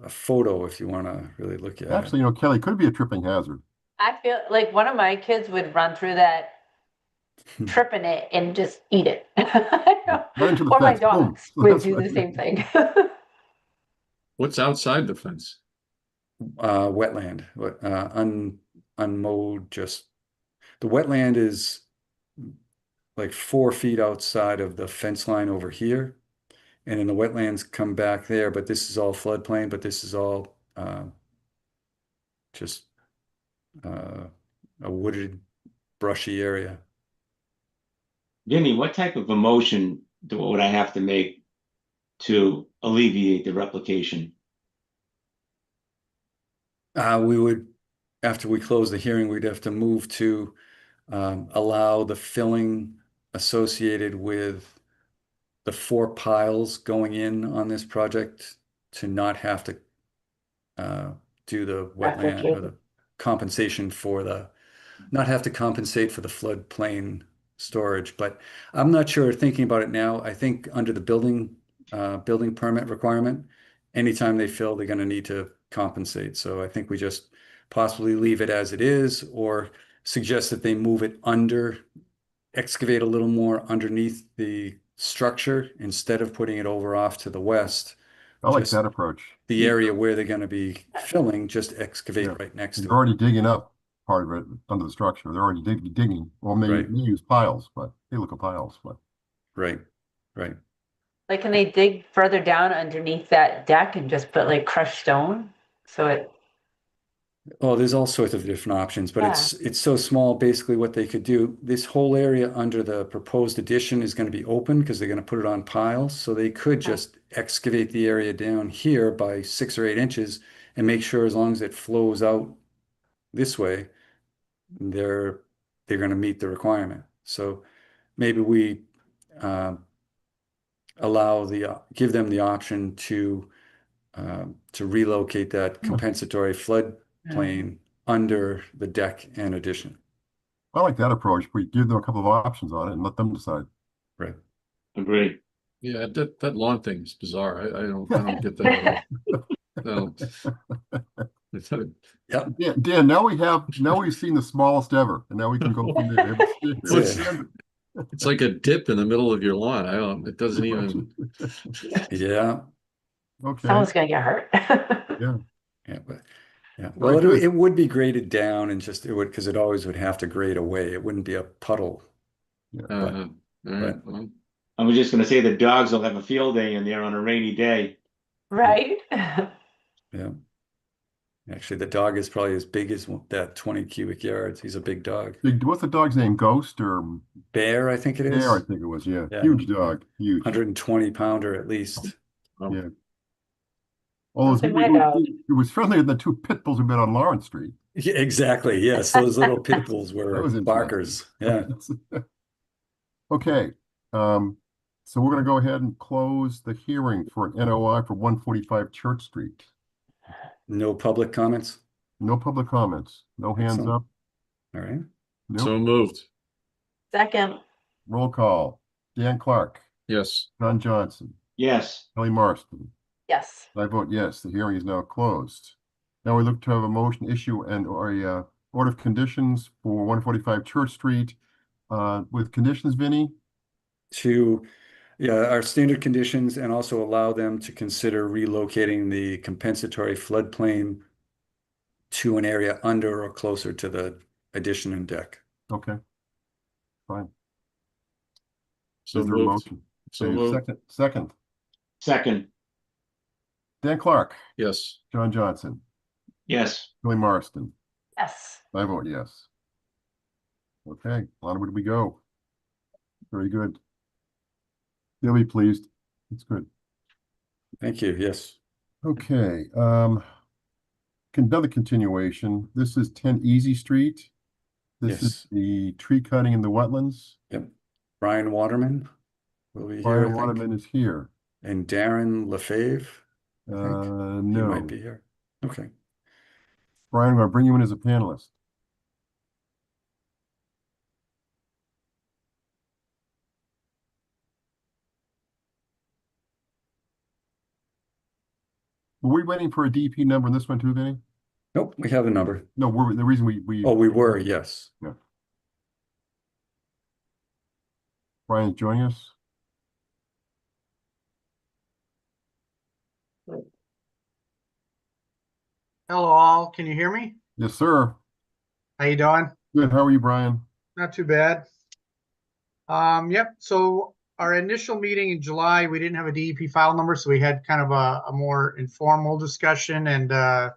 a photo if you want to really look at Actually, you know, Kelly, could be a tripping hazard. I feel like one of my kids would run through that, tripping it and just eat it. Right into the Or my fence. Boom. dogs would That's do the right. same thing. what's outside the fence? Wetland, unmowed, just the wetland is like 4 feet outside of the fence line over here. And then the wetlands come back there, but this is all floodplain, but this is all just a wooded, brushy area. Vinny, what type of a motion would I have to make to alleviate the replication? We would, after we close the hearing, we'd have to move to allow the filling associated with the 4 piles going in on this project to not have to do the wetland or the compensation for not have to compensate for the floodplain storage. But I'm not sure, thinking about it now, I think under the building permit requirement, anytime they fill, they're going to need to compensate. So I think we just possibly leave it as it is, or suggest that they move it excavate a little more underneath the structure instead of putting it over off to the west, I like Just that approach. the area where they're going to be filling, just excavate Yeah. right next They're to it. already digging up part of it under the structure. They're already digging. Well, they Right. use piles, but they look at piles, but Right, right. Like, can they dig further down underneath that deck and just put like crushed stone? So it, Oh, there's all sorts of different options, but Yeah. it's so small. Basically, what they could do, this whole area under the proposed addition is going to be open because they're going to put it on piles. So they could just excavate the area down here by 6 or 8 inches and make sure as long as it flows out this way, they're going to meet the requirement. So maybe we give them the option to relocate that compensatory floodplain under the deck and addition. I like that approach. We give them a couple of options on it and let them decide. Right. Agree. Yeah, that lawn thing is bizarre. I don't get that at all. No. Yep. Yeah, Dan, now we've seen the smallest ever, and now we can go from there. It's like a dip in the middle of your lawn. It doesn't even. Yeah. Okay. someone's gonna get hurt. Yeah. Yeah, but yeah. Very Well, good. it would be graded down and just it would because it always would have to grade away. It wouldn't be a puddle. All right, well, I was just gonna say the dogs will have a field day in there on a rainy day. Right? Yeah. Actually, the dog is probably as big as that 20 cubic yards. He's a big dog. What's the dog's name? Ghost or Bear, I think it is. Bear? I think it was. Yeah. Yeah. Huge dog. Huge. 120 pounder at least. Yeah. Oh, Something my dog. it was friendlier than the 2 pit bulls we've been on Lawrence Street. Yeah, exactly. Yes, those little pit bulls That were was interesting. barkers. Yeah. Okay. So we're going to go ahead and close the hearing for an NOI for 145 Church Street. No public comments. No public comments. No hands Excellent. up. All right. Nope. so moved. Second, Roll call. Dan Clark, Yes. John Johnson, Yes, Kelly Marston. yes. I vote yes. The hearing is now closed. Now we look to have a motion issue or a order of conditions for 145 Church Street with conditions, Vinnie. Our standard conditions and also allow them to consider relocating the compensatory floodplain to an area under or closer to the addition and deck. Okay. Fine. So Is there a moved. motion? So Okay, moved. second, Dan Clark, Yes. John Johnson, yes. Kelly Marston. Yes. I vote yes. Okay, onward we go. Very good. They'll be pleased. It's good. Thank you. Yes. Okay, another continuation. This is 10 Easy Street. This is the tree cutting in the wetlands. Yep. Brian Waterman will be here, Brian I think. Waterman is here. And Darren Lefebvre. He No. might be here. Okay. Brian, I'm going to bring you in as a panelist. Were we waiting for a DP number in this one too, Vinny? Nope, we have a number. No, the reason we Oh, we were, yes. Brian's joining us. Hello all, can you hear me? Yes, sir. How you doing? Good. How are you, Brian? Not too bad. Yep, so our initial meeting in July, we didn't have a DEP file number, so we had kind of a more informal discussion, and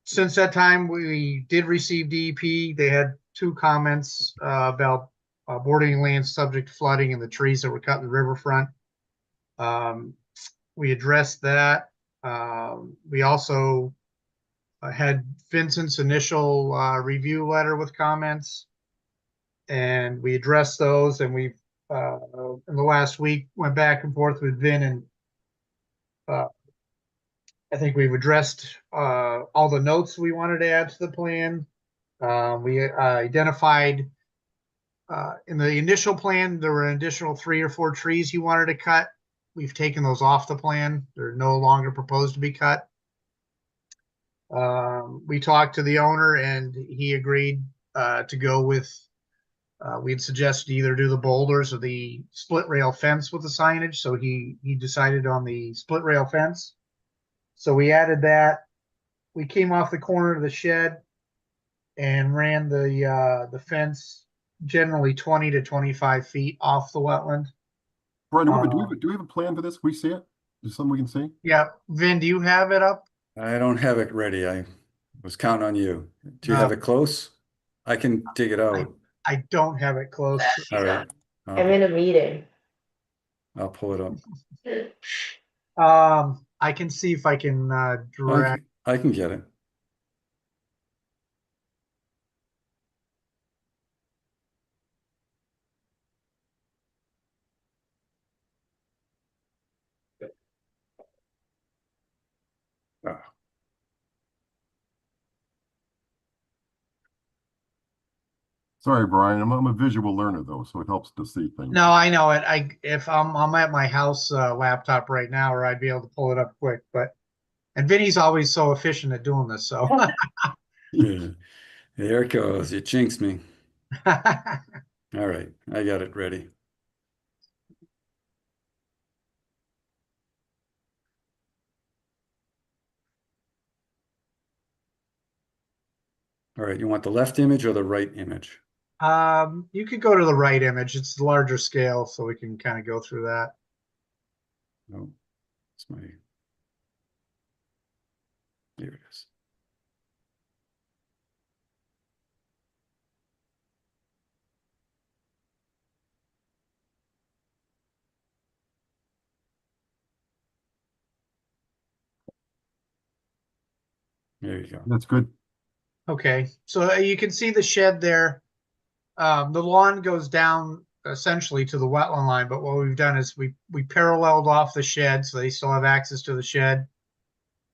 since that time, we did receive DEP. They had 2 comments about bordering land subject to flooding and the trees that were cut in the riverfront. We addressed that. We also had Vincent's initial review letter with comments, and we addressed those, and we've in the last week went back and forth with Vin, and I think we've addressed all the notes we wanted to add to the plan. We identified in the initial plan there were an additional 3 or 4 trees he wanted to cut. We've taken those off the plan. They're no longer proposed to be cut. We talked to the owner and he agreed to go with We'd suggested either do the boulders or the split rail fence with the signage, so he decided on the split rail fence. So we added that. We came off the corner of the shed and ran the fence generally 20 to 25 feet off the wetland. Brian, do we have a plan for this? Can we see it? Is something we can see? Yeah, Vin, do you have it up? I don't have it ready. I was counting on you. Do you have it close? I can dig it out. I don't have it close. All right. I'm in a meeting. I'll pull it up. I can see if I can drag. I can get it. Sorry, Brian. I'm a visual learner though, so it helps to see things. No, I know it. If I'm at my house laptop right now, or I'd be able to pull it up quick. And Vinny's always so efficient at doing this. So Yeah. There it goes. You jinxed me. All right, I got it ready. All right, you want the left image or the right image? You could go to the right image. It's the larger scale, so we can kind of go through that. No, it's my. Here it is. There you go. That's good. Okay, so you can see the shed there. The lawn goes down essentially to the wetland line, but what we've done is we paralleled off the shed, so they still have access to the shed.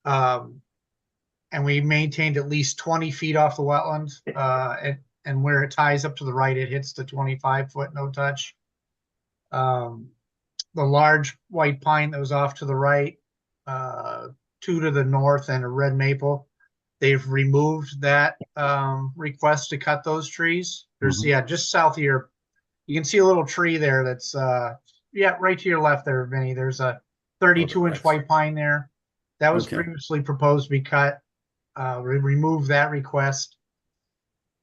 And we maintained at least 20 feet off the wetland, and where it ties up to the right, it hits the 25-foot no touch. The large white pine that was off to the right, 2 to the north, and a red maple. They've removed that request to cut those trees. There's just south of your, you can see a little tree there that's right to your left there, Vinny. There's a 32-inch white pine there. That was previously proposed to be cut. We removed that request.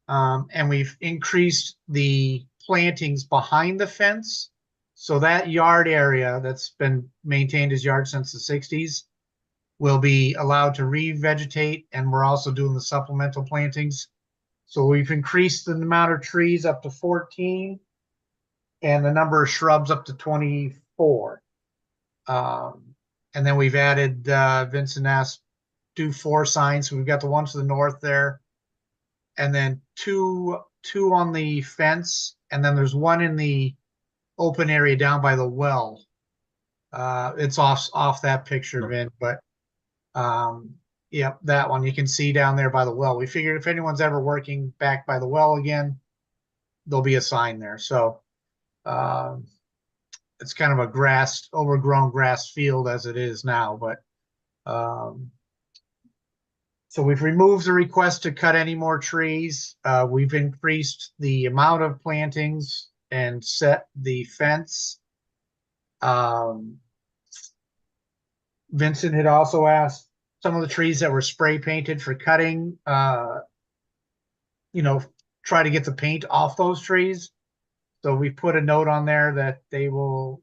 And we've increased the plantings behind the fence. So that yard area that's been maintained as yard since the 60s will be allowed to revegetate, and we're also doing the supplemental plantings. So we've increased the amount of trees up to 14 and the number of shrubs up to 24. And then we've added, Vincent asked, do 4 signs. So we've got the one to the north there, and then two on the fence, and then there's one in the open area down by the well. It's off that picture, Vin, but yep, that one you can see down there by the well. We figured if anyone's ever working back by the well again, there'll be a sign there. So it's kind of a overgrown grass field as it is now, but so we've removed the request to cut any more trees. We've increased the amount of plantings and set the fence. Vincent had also asked some of the trees that were spray painted for cutting, try to get the paint off those trees. So we put a note on there that they will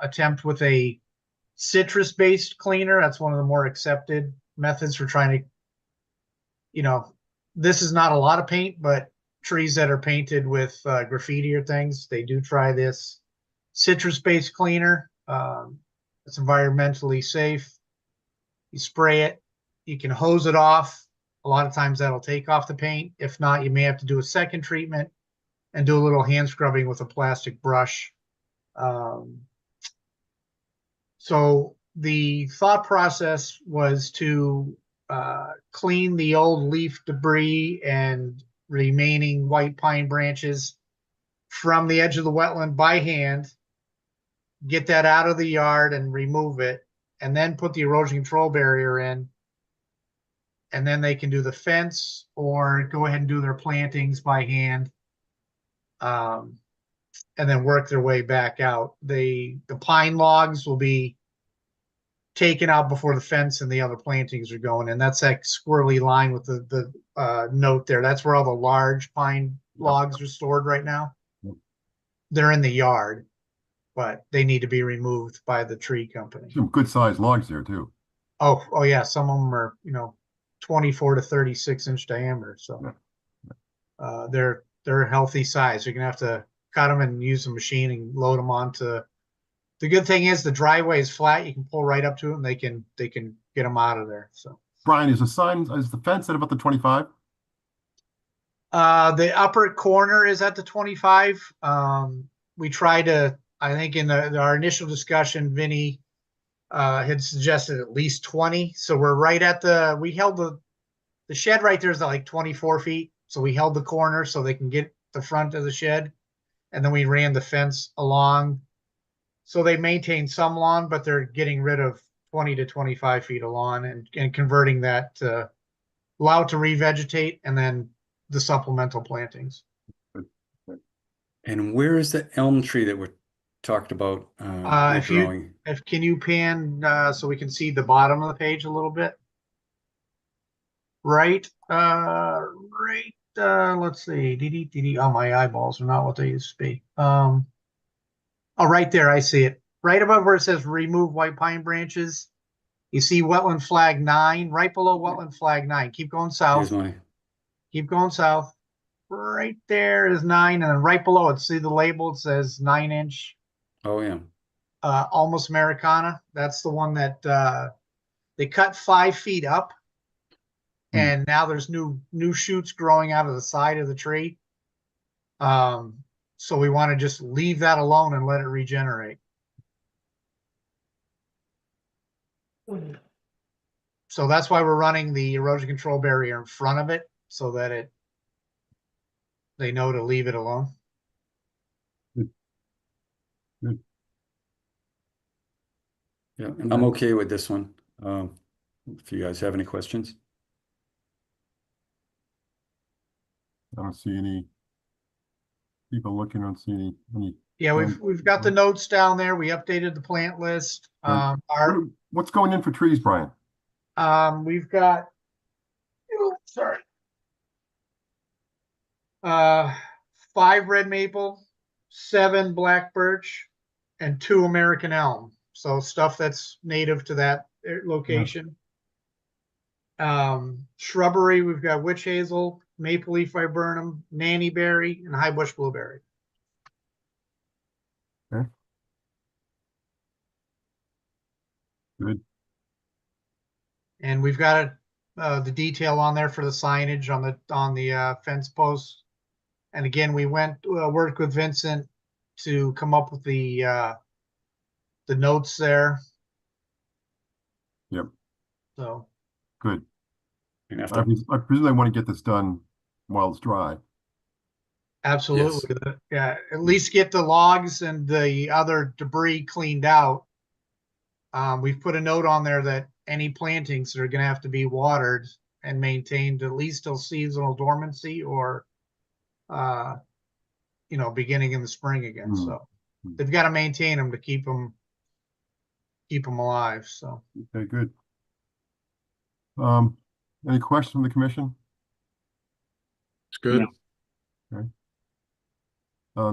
attempt with a citrus-based cleaner. That's one of the more accepted methods for trying to, this is not a lot of paint, but trees that are painted with graffiti or things, they do try this citrus-based cleaner. It's environmentally safe. You spray it, you can hose it off. A lot of times that'll take off the paint. If not, you may have to do a second treatment and do a little hand scrubbing with a plastic brush. So the thought process was to clean the old leaf debris and remaining white pine branches from the edge of the wetland by hand, get that out of the yard and remove it, and then put the erosion control barrier in. And then they can do the fence or go ahead and do their plantings by hand. and then work their way back out. The pine logs will be taken out before the fence and the other plantings are going in. That's that squirrely line with the note there. That's where all the large pine logs are stored right now. Yep. They're in the yard, but they need to be removed by the tree company. Some good sized logs there too. Oh yeah, some of them are 24 to 36-inch diameter. So they're a healthy size. You're gonna have to cut them and use a machine and load them onto. The good thing is the driveway is flat. You can pull right up to it and they can get them out of there. So Brian, is the fence at about the 25? the upper corner is at the 25. We tried to, I think in our initial discussion, Vinny had suggested at least 20. So we're right at we held the shed right there is like 24 feet. So we held the corner so they can get the front of the shed. And then we ran the fence along. So they maintain some lawn, but they're getting rid of 20 to 25 feet of lawn and converting that to allow it to revegetate and then the supplemental plantings. And where is the elm tree that we're talked about growing? Can you pan so we can see the bottom of the page a little bit? Right, let's see. Oh, my eyeballs are not what they used to be. Oh, right there, I see it. Right above where it says remove white pine branches, you see wetland flag 9, right below wetland flag 9. Keep going south. Keep going south. Right there is 9, and then right below it, see the label, it says 9-inch. Oh, yeah. Almost Americana. That's the one that they cut 5 feet up, and now there's new shoots growing out of the side of the tree. So we want to just leave that alone and let it regenerate. So that's why we're running the erosion control barrier in front of it so that they know to leave it alone. Good. Yeah, and I'm okay with this one. If you guys have any questions. I don't see any people looking. I don't see any. Yeah, we've got the notes down there. We updated the plant list. What's going in for trees, Brian? We've got 5 red maple, 7 black birch, and 2 American elm. So stuff that's native to that location. Shrubbery, we've got witch hazel, maple leaf viburnum, nanny berry, and high bush blueberry. Okay. Good. And we've got the detail on there for the signage on the fence posts. And again, we worked with Vincent to come up with the notes there. Yep. So good. And I presume they want to get this done while it's dry. Absolutely. Yes. Yeah, at least get the logs and the other debris cleaned out. We've put a note on there that any plantings are going to have to be watered and maintained at least till seasonal dormancy or, beginning in the spring again. So they've got to maintain them to keep them alive. So okay, good. Any questions from the commission? It's good. Yeah. Okay.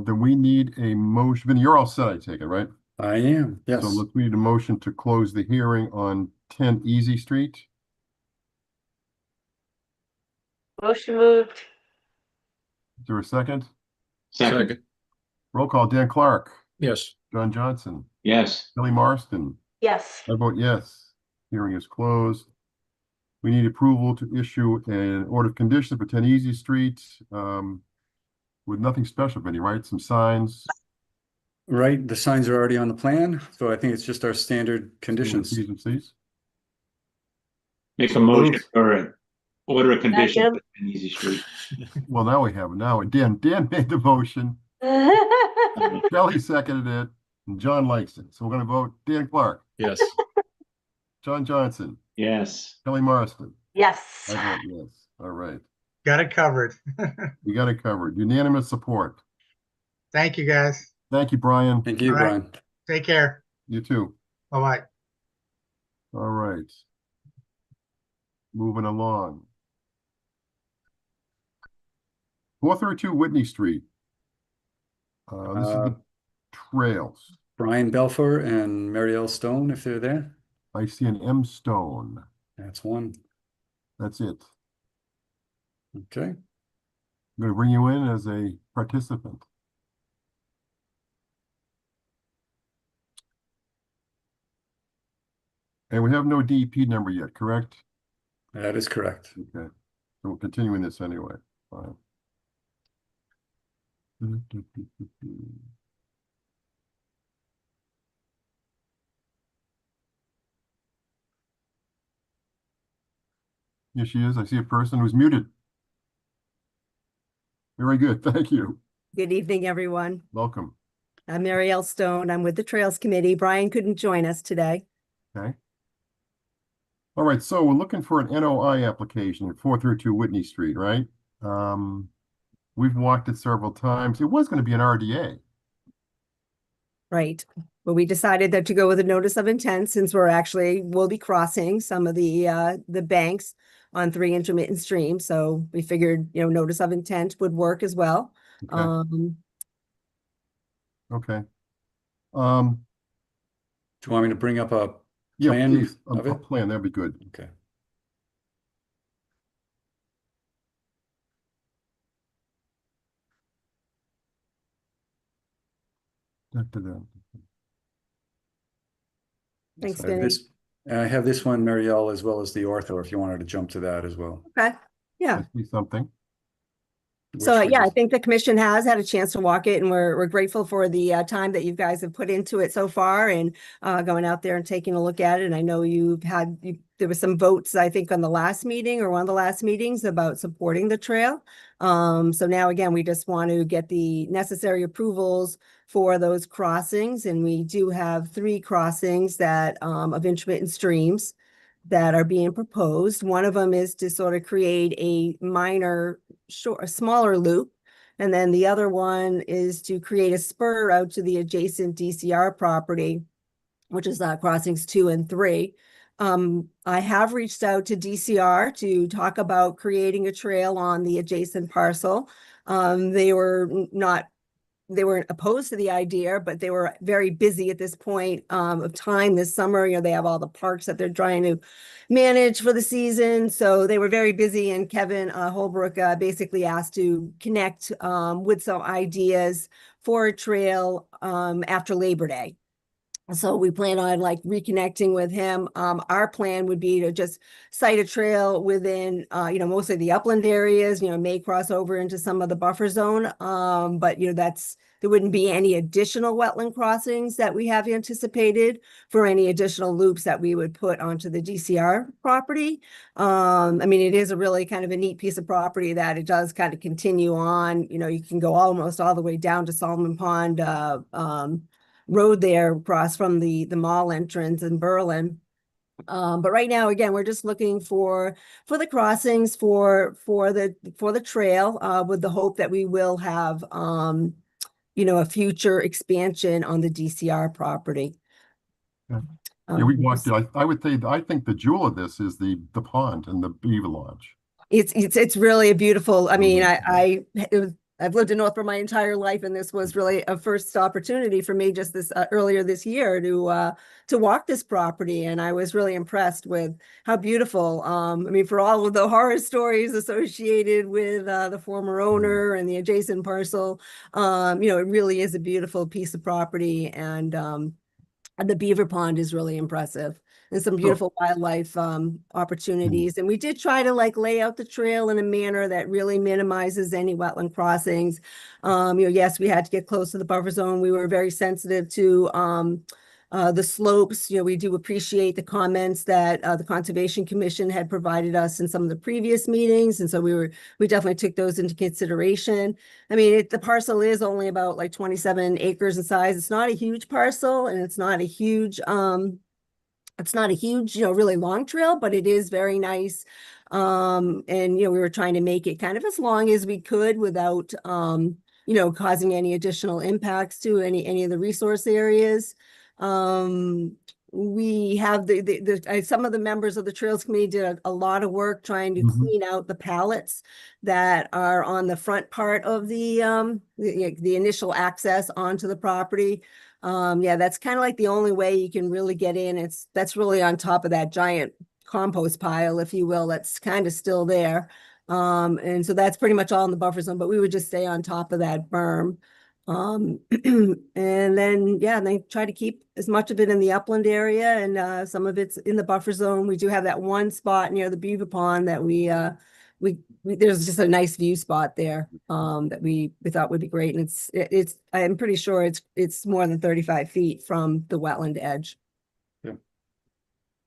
Then we need a motion. Vinny, you're all set, I take it, right? I am, yes. So we need a motion to close the hearing on 10 Easy Street. Motion moved. Is there a second? Second. Roll call. Dan Clark. Yes. John Johnson. Yes. Kelly Marston. Yes. I vote yes. Hearing is closed. We need approval to issue an order of conditions for 10 Easy Street with nothing special, Vinny, right? Some signs. Right, the signs are already on the plan, so I think it's just our standard conditions. T's and C's. Make a motion for an order of conditions for Easy Street. Well, now we have it. Now Dan made the motion. Kelly seconded it, and John likes it. So we're going to vote Dan Clark. Yes. John Johnson. Yes. Kelly Marston. Yes. I vote yes. All right. got it covered. We got it covered. Unanimous support. Thank you, guys. Thank you, Brian. Thank you, All right. Brian. Take care. You too. Bye-bye. All right. Moving along. 432 Whitney Street. This is the trails. Brian Belfer and Marielle Stone, if they're there. I see an M Stone. That's one. That's it. Okay. I'm going to bring you in as a participant. And we have no DEP number yet, correct? That is correct. Okay. So we're continuing this anyway. Fine. Here she is. I see a person who's muted. Very good. Thank you. Good evening, everyone. Welcome. I'm Marielle Stone. I'm with the Trails Committee. Brian couldn't join us today. Okay. All right. So we're looking for an NOI application at 432 Whitney Street, right? We've walked it several times. It was going to be an RDA. Right. But we decided that to go with a notice of intent since we'll be crossing some of the banks on 3 intermittent streams. So we figured, notice of intent would work as well. Okay. Okay. Do you want me to bring up a Yeah, plan please. of A it? plan, that'd be good. Okay. Da-da-da. Thanks, So I have Vinny. I have this one, Marielle, as well as the ortho, if you wanted to jump to that as well. Okay. Yeah. I see something. So Which we yeah, I just- think the commission has had a chance to walk it, and we're grateful for the time that you guys have put into it so far, and going out there and taking a look at it. And I know there was some votes, I think, on the last meeting or one of the last meetings about supporting the trail. So now again, we just want to get the necessary approvals for those crossings, and we do have 3 crossings that of intermittent streams that are being proposed. One of them is to sort of create a smaller loop. And then the other one is to create a spur out to the adjacent DCR property, which is crossings 2 and 3. I have reached out to DCR to talk about creating a trail on the adjacent parcel. They weren't opposed to the idea, but they were very busy at this point of time this summer. They have all the parks that they're trying to manage for the season. So they were very busy, and Kevin Holbrook basically asked to connect with some ideas for a trail after Labor Day. So we plan on reconnecting with him. Our plan would be to just site a trail within, mostly the upland areas, may cross over into some of the buffer zone. But, there wouldn't be any additional wetland crossings that we have anticipated for any additional loops that we would put onto the DCR property. It is a really kind of a neat piece of property that it does kind of continue on, you can go almost all the way down to Solomon Pond, road there across from the mall entrance in Berlin. But right now, again, we're just looking for the crossings for the trail, with the hope that we will have a future expansion on the DCR property. Yeah. We walked it. I think the jewel of this is the pond and the beaver lodge. It's really a beautiful, I've lived in Northborough my entire life, and this was really a first opportunity for me just earlier this year to walk this property, and I was really impressed with how beautiful. For all of the horror stories associated with the former owner and the adjacent parcel, it really is a beautiful piece of property, and the beaver pond is really impressive. And some beautiful wildlife opportunities. And we did try to lay out the trail in a manner that really minimizes any wetland crossings. Yes, we had to get close to the buffer zone. We were very sensitive to the slopes. We do appreciate the comments that the Conservation Commission had provided us in some of the previous meetings. And so we definitely took those into consideration. The parcel is only about 27 acres in size. It's not a huge parcel, and it's not a huge, really long trail, but it is very nice. And we were trying to make it kind of as long as we could without causing any additional impacts to any of the resource areas. We have some of the members of the Trails Committee did a lot of work trying to clean out the pallets that are on the front part of the initial access onto the property. Yeah, that's kind of like the only way you can really get in. That's really on top of that giant compost pile, if you will, that's kind of still there. And so that's pretty much all in the buffer zone, but we would just stay on top of that berm. And then, yeah, and they try to keep as much of it in the upland area, and some of it's in the buffer zone. We do have that one spot near the beaver pond that we there's just a nice view spot there that we thought would be great. And it's I'm pretty sure it's more than 35 feet from the wetland edge.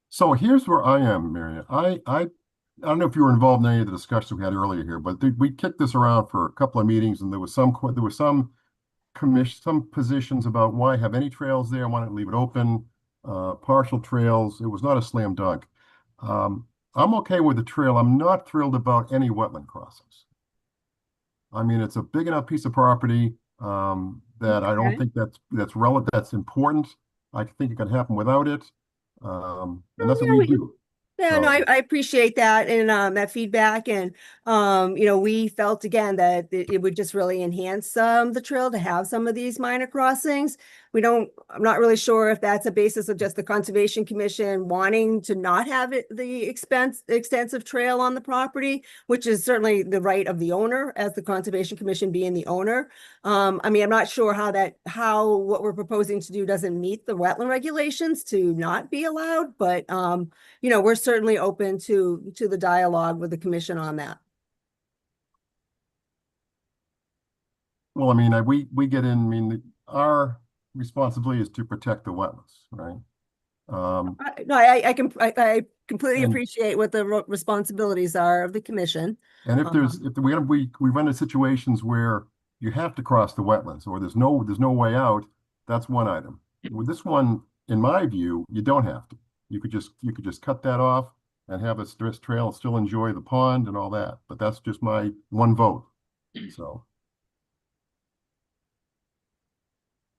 So here's where I am, Marion. I don't know if you were involved in any of the discussions we had earlier here, but we kicked this around for a couple of meetings, and there was some positions about why have any trails there, why not leave it open, partial trails. It was not a slam dunk. I'm okay with the trail. I'm not thrilled about any wetland crossings. I mean, it's a big enough piece of property that I don't think that's relevant. That's important. I think it can happen without it. And that's what we do. Yeah, no, I appreciate that and that feedback. And, we felt again that it would just really enhance the trail to have some of these minor crossings. I'm not really sure if that's a basis of just the Conservation Commission wanting to not have the extensive trail on the property, which is certainly the right of the owner as the Conservation Commission being the owner. I mean, I'm not sure how what we're proposing to do doesn't meet the wetland regulations to not be allowed, but, we're certainly open to the dialogue with the commission on that. Well, I mean, we get in, I mean, our responsibility is to protect the wetlands, right? I completely appreciate what the responsibilities are of the commission. And if we run into situations where you have to cross the wetlands or there's no way out, that's one item. With this one, in my view, you don't have to. You could just cut that off and have a stress trail and still enjoy the pond and all that. But that's just my one vote.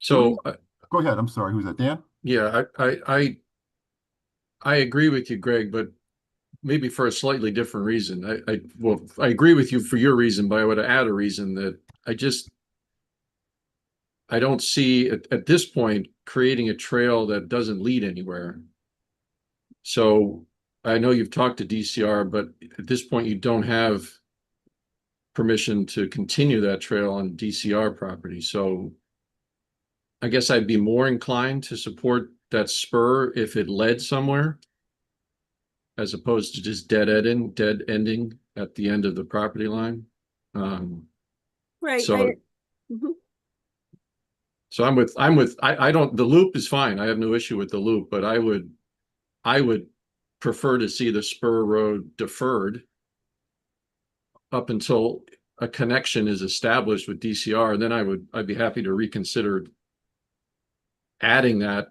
So go ahead. I'm sorry. Who's that, Dan? Yeah, I agree with you, Greg, but maybe for a slightly different reason. I agree with you for your reason, but I would add a reason that I don't see at this point creating a trail that doesn't lead anywhere. So I know you've talked to DCR, but at this point you don't have permission to continue that trail on DCR property. So I guess I'd be more inclined to support that spur if it led somewhere, as opposed to just dead ending at the end of the property line. Right. So I don't, the loop is fine. I have no issue with the loop, but I would prefer to see the spur road deferred up until a connection is established with DCR, and then I'd be happy to reconsider adding that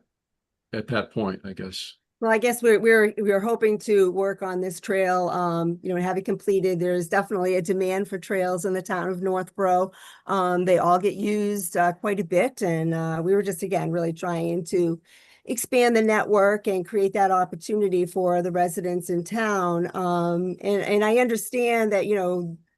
at that point, I guess. Well, I guess we're hoping to work on this trail, and have it completed. There's definitely a demand for trails in the town of Northborough. They all get used quite a bit, and we were just again really trying to expand the network and create that opportunity for the residents in town. And I understand that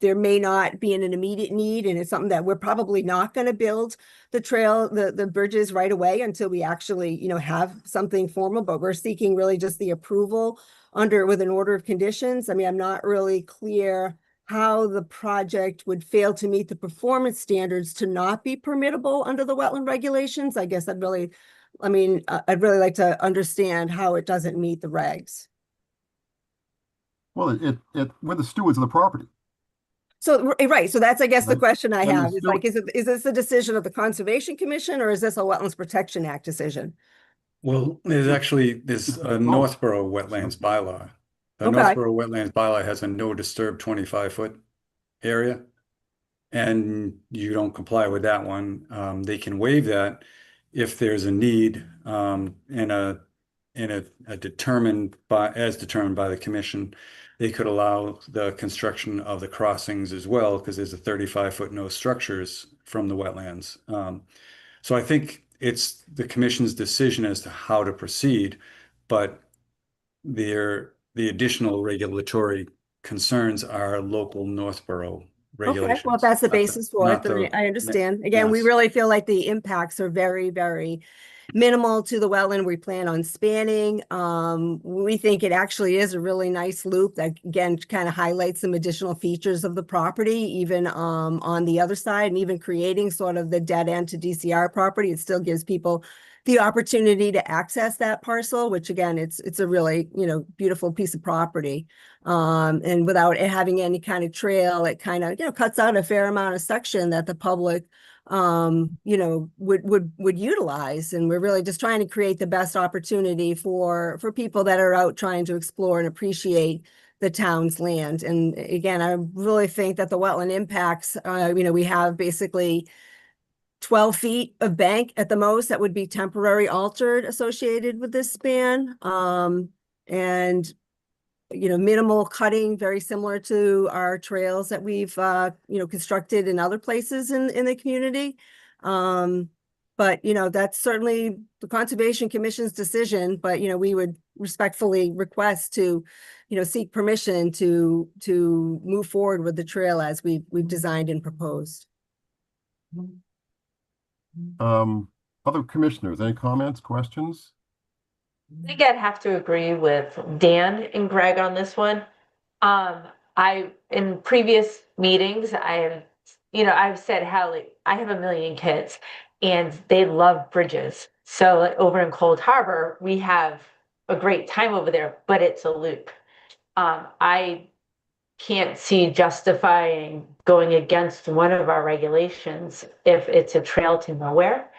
there may not be an immediate need, and it's something that we're probably not going to build the trail, the bridges right away until we actually, have something formal, but we're seeking really just the approval with an order of conditions. I mean, I'm not really clear how the project would fail to meet the performance standards to not be permittable under the wetland regulations. I guess I'd really like to understand how it doesn't meet the regs. Well, we're the stewards of the property. So, right. So that's, I guess, the question I have is is this a decision of the Conservation Commission, or is this a Wetlands Protection Act decision? Well, there's a Northborough wetlands bylaw. The Northborough wetlands bylaw has a no disturb 25-foot area, and you don't comply with that one. They can waive that if there's a need determined by the commission. They could allow the construction of the crossings as well, because there's a 35-foot no structures from the wetlands. So I think it's the commission's decision as to how to proceed, but the additional regulatory concerns are local Northborough regulations. Okay, well, if that's the not basis for it, not then the- I understand. Again, we yes. really feel like the impacts are very, very minimal to the wetland we plan on spanning. We think it actually is a really nice loop that, again, kind of highlights some additional features of the property, even on the other side, and even creating sort of the dead end to DCR property. It still gives people the opportunity to access that parcel, which again, it's a really, beautiful piece of property. And without it having any kind of trail, it kind of, cuts out a fair amount of section that the public would utilize. And we're really just trying to create the best opportunity for people that are out trying to explore and appreciate the town's land. And again, I really think that the wetland impacts, we have basically 12 feet of bank at the most that would be temporary altered associated with this span. And minimal cutting, very similar to our trails that we've, constructed in other places in the community. But, that's certainly the Conservation Commission's decision, but, we would respectfully request to, seek permission to move forward with the trail as we've designed and proposed. Other commissioners, any comments, questions? I think I'd have to agree with Dan and Greg on this one. In previous meetings, I've said how I have 1 million kids and they love bridges. So over in Cold Harbor, we have a great time over there, but it's a loop. I can't see justifying going against one of our regulations if it's a trail to nowhere.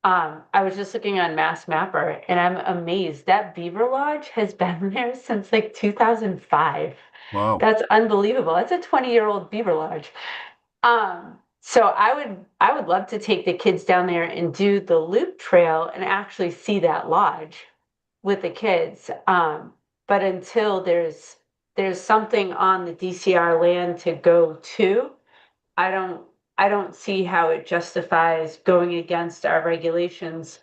I was just looking on Mass Mapper and I'm amazed that Beaver Lodge has been there since like 2005. Wow. That's unbelievable. It's a 20-year-old Beaver Lodge. So I would love to take the kids down there and do the loop trail and actually see that lodge with the kids. But until there's something on the DCR land to go to, I don't see how it justifies going against our regulations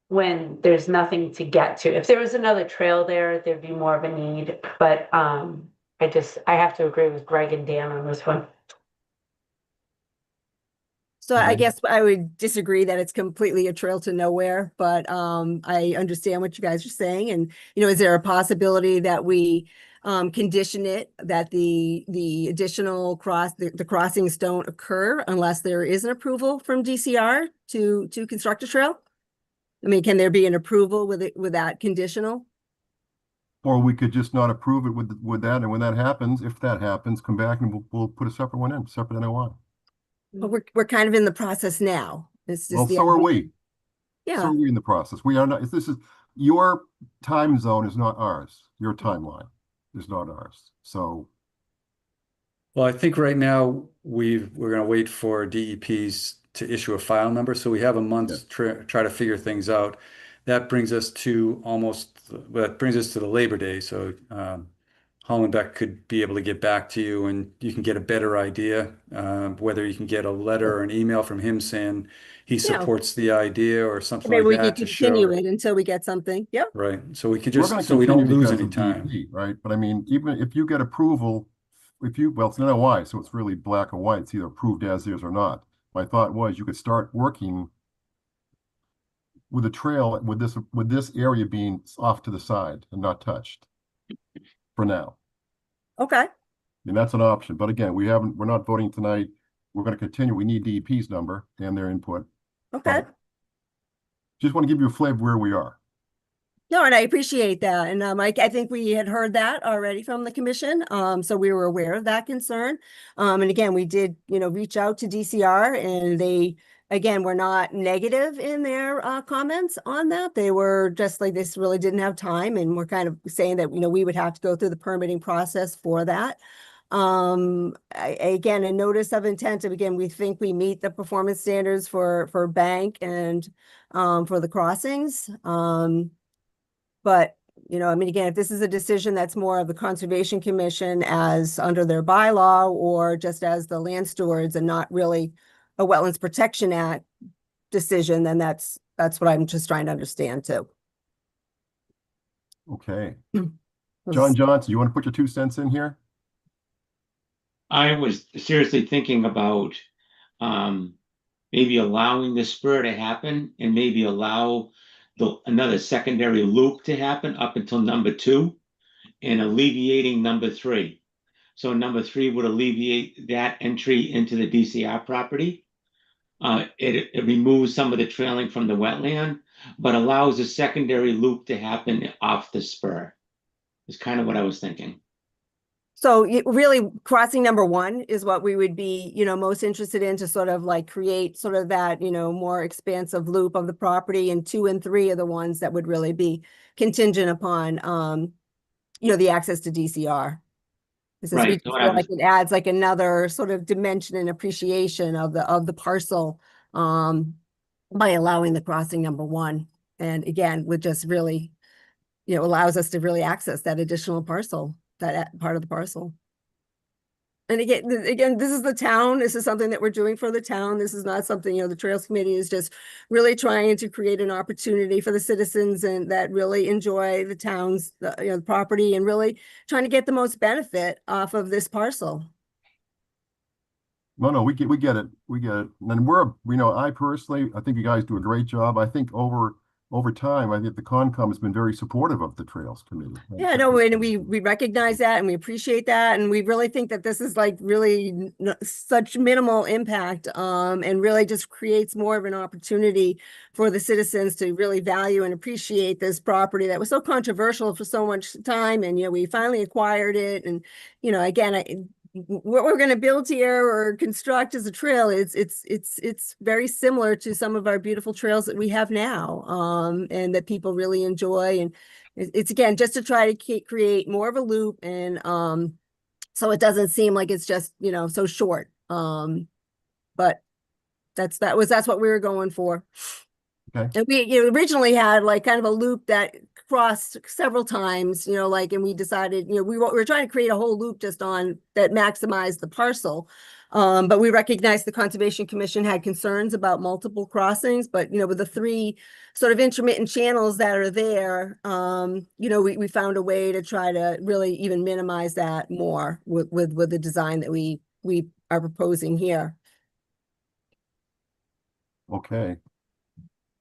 when there's nothing to get to. If there was another trail there, there'd be more of a need, but I have to agree with Greg and Dan on this one. So I guess I would disagree that it's completely a trail to nowhere, but I understand what you guys are saying. And, is there a possibility that we condition it that the additional the crossings don't occur unless there is an approval from DCR to construct a trail? I mean, can there be an approval with that conditional? Or we could just not approve it with that, and when that happens, if that happens, come back and we'll put a separate one in, separate NOI. But we're kind of in the process now. It's just Well, so are we. Yeah. So are we in the process. We are not, this is, your time zone is not ours. Your timeline is not ours. So. Well, I think right now we're going to wait for DEPs to issue a file number. So we have a month to try to figure things out. That brings us to the Labor Day. So Hollenbeck could be able to get back to you and you can get a better idea whether you can get a letter or an email from him saying he supports the idea or something Maybe like we that can to show. continue it until we get something. Yep. Right. So we could We're just, gonna so we don't continue lose because any of time. DEP, right? But I mean, even if you get approval, well, it's an NOI, so it's really black and white. It's either approved as is or not. My thought was you could start working with a trail with this area being off to the side and not touched for now. Okay. And that's an option. But again, we're not voting tonight. We're going to continue. We need DEP's number and their input. Okay. Just want to give you a flavor of where we are. No, and I appreciate that. And Mike, I think we had heard that already from the commission. So we were aware of that concern. And again, we did, reach out to DCR and they, again, were not negative in their comments on that. They were just like, this really didn't have time. And we're kind of saying that, we would have to go through the permitting process for that. Again, a notice of intent, again, we think we meet the performance standards for bank and for the crossings. But, again, if this is a decision that's more of the Conservation Commission as under their bylaw or just as the land stewards and not really a Wetlands Protection Act decision, then that's what I'm just trying to understand too. Okay. Hmm. John Johnson, you want to put your 2 cents in here? I was seriously thinking about maybe allowing the spur to happen and maybe allow another secondary loop to happen up until number 2 and alleviating number 3. So number 3 would alleviate that entry into the DCR property. It removes some of the trailing from the wetland, but allows a secondary loop to happen off the spur. Is kind of what I was thinking. So really crossing number 1 is what we would be, most interested in to sort of like create sort of that, more expansive loop of the property, and 2 and 3 are the ones that would really be contingent upon, the access to DCR. This is, we Right. just feel like it adds like another sort of dimension and appreciation of the parcel, by allowing the crossing number 1. And again, with just really, allows us to really access that additional parcel, that part of the parcel. And again, this is the town. This is something that we're doing for the town. This is not something, the Trails Committee is just really trying to create an opportunity for the citizens and that really enjoy the town's, the property, and really trying to get the most benefit off of this parcel. No, we get it. We get it. And I personally, I think you guys do a great job. I think over time, I think the Concom has been very supportive of the Trails Committee. Yeah, no, and we recognize that and we appreciate that. And we really think that this is like really such minimal impact, and really just creates more of an opportunity for the citizens to really value and appreciate this property that was so controversial for so much time. And, we finally acquired it. And, again, what we're going to build here or construct as a trail, it's very similar to some of our beautiful trails that we have now, and that people really enjoy. And it's again just to try to create more of a loop, and so it doesn't seem like it's just so short. But that's what we were going for. Okay. And we originally had like kind of a loop that crossed several times, and we decided, we were trying to create a whole loop just on that maximized the parcel. But we recognized the Conservation Commission had concerns about multiple crossings, but, with the 3 sort of intermittent channels that are there, we found a way to try to really even minimize that more with the design that we are proposing here. Okay.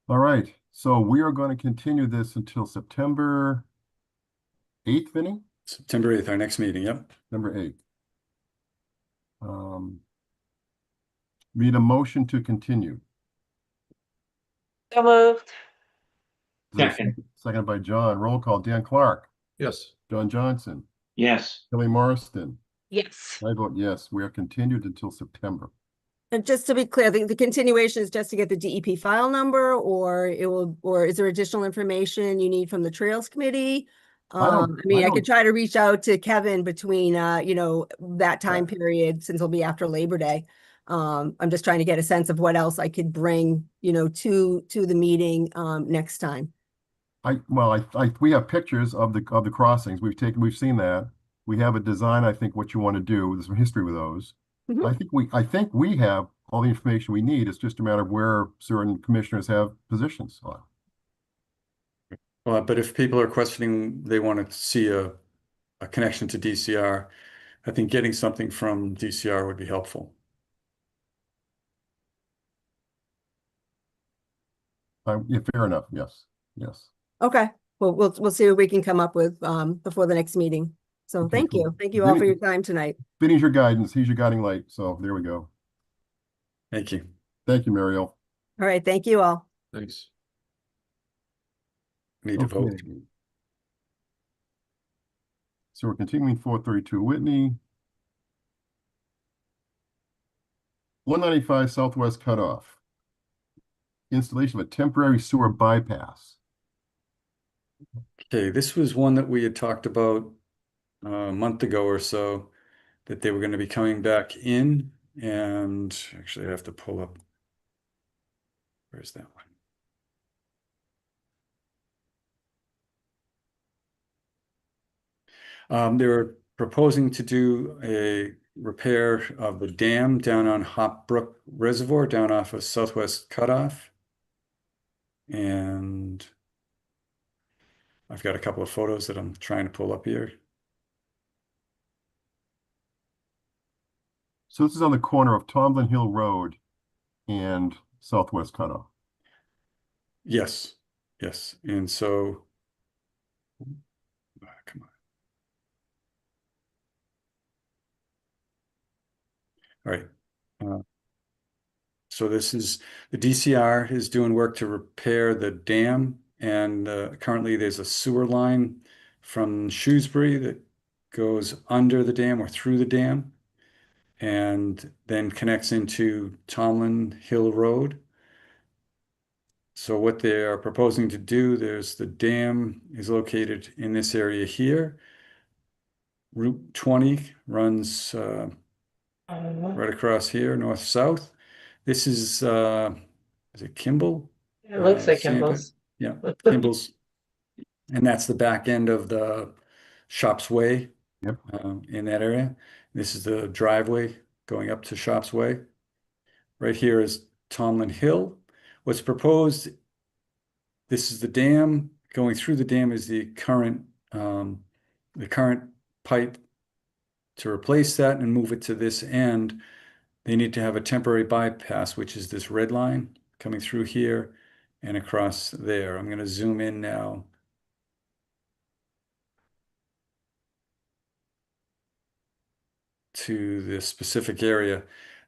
All right. So we are going to continue this until September 8th, Vinny? September 8th, our next meeting. Yep. September 8th. Need a motion to continue. So moved. Second. Seconded by John. Roll call. Dan Clark. Yes. John Johnson. Yes. Kelly Morriston. Yes. I vote yes. We are continued until September. And just to be clear, the continuation is just to get the DEP file number, or is there additional information you need from the Trails Committee? I could try to reach out to Kevin between, that time period, since it'll be after Labor Day. I'm just trying to get a sense of what else I could bring, to the meeting, next time. We have pictures of the crossings. We've seen that. We have a design, I think, what you want to do. There's some history with those. Mhm. I think we have all the information we need. It's just a matter of where certain commissioners have positions on. But if people are questioning, they want to see a connection to DCR, I think getting something from DCR would be helpful. Yeah, fair enough. Yes. Yes. Okay. Well, we'll see what we can come up with, before the next meeting. So Okay, thank cool. you. Thank you all for your time tonight. Vinny's your guidance. He's your guiding light. So there we go. Thank you. Thank you, Mariel. All right. Thank you all. Thanks. Need to vote. Okay. So we're continuing 432 Whitney. 195 Southwest Cutoff. Installation of a temporary sewer bypass. Okay, this was one that we had talked about a month ago or so, that they were going to be coming back in, and actually I have to pull up. Where's that one? They were proposing to do a repair of the dam down on Hop Brook Reservoir, down off of Southwest Cutoff. And I've got a couple of photos that I'm trying to pull up here. So this is on the corner of Tomlin Hill Road and Southwest Cutoff. Yes, yes. And so, come on. All right. So this is, the DCR is doing work to repair the dam, and currently there's a sewer line from Shrewsbury that goes under the dam or through the dam, and then connects into Tomlin Hill Road. So what they are proposing to do, there's the dam is located in this area here. Route 20 runs right across here, north-south. This is it Kimball? It looks like Sandpit? Kimball's. Yeah, Kimball's. And that's the back end of the Shops Way. Yep. In that area. This is the driveway going up to Shops Way. Right here is Tomlin Hill. What's proposed, this is the dam. Going through the dam is the current pipe. To replace that and move it to this end, they need to have a temporary bypass, which is this red line coming through here and across there. I'm going to zoom in now. To the specific area.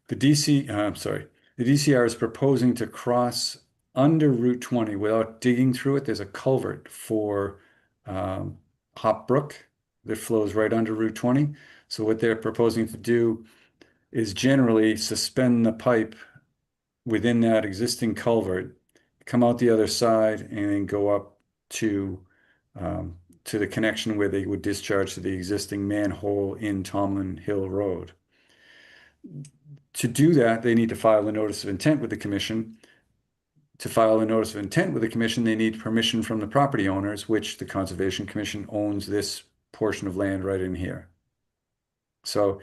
The DCR is proposing to cross under Route 20 without digging through it. There's a culvert for Hop Brook that flows right under Route 20. So what they're proposing to do is generally suspend the pipe within that existing culvert, come out the other side, and then go up to the connection where they would discharge to the existing manhole in Tomlin Hill Road. To do that, they need to file a notice of intent with the commission. To file a notice of intent with the commission, they need permission from the property owners, which the Conservation Commission owns this portion of land right in here. So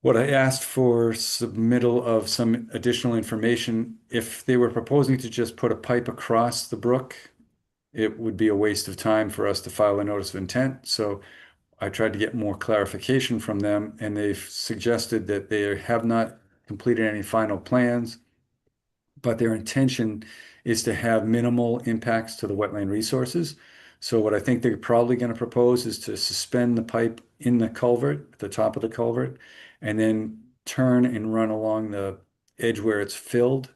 what I asked for submittal of some additional information, if they were proposing to just put a pipe across the brook, it would be a waste of time for us to file a notice of intent. So I tried to get more clarification from them, and they've suggested that they have not completed any final plans, but their intention is to have minimal impacts to the wetland resources. So what I think they're probably going to propose is to suspend the pipe in the culvert, at the top of the culvert, and then turn and run along the edge where it's filled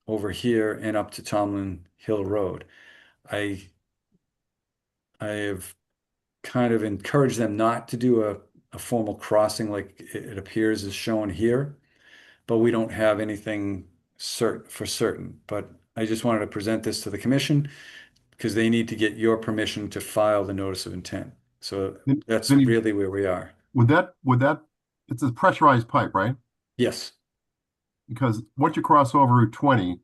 over here and up to Tomlin Hill Road. I have kind of encouraged them not to do a formal crossing like it appears is shown here, but we don't have anything for certain. But I just wanted to present this to the commission because they need to get your permission to file the notice of intent. So that's really where we are. Would that, it's a pressurized pipe, right? Yes. Because once you cross over Route 20,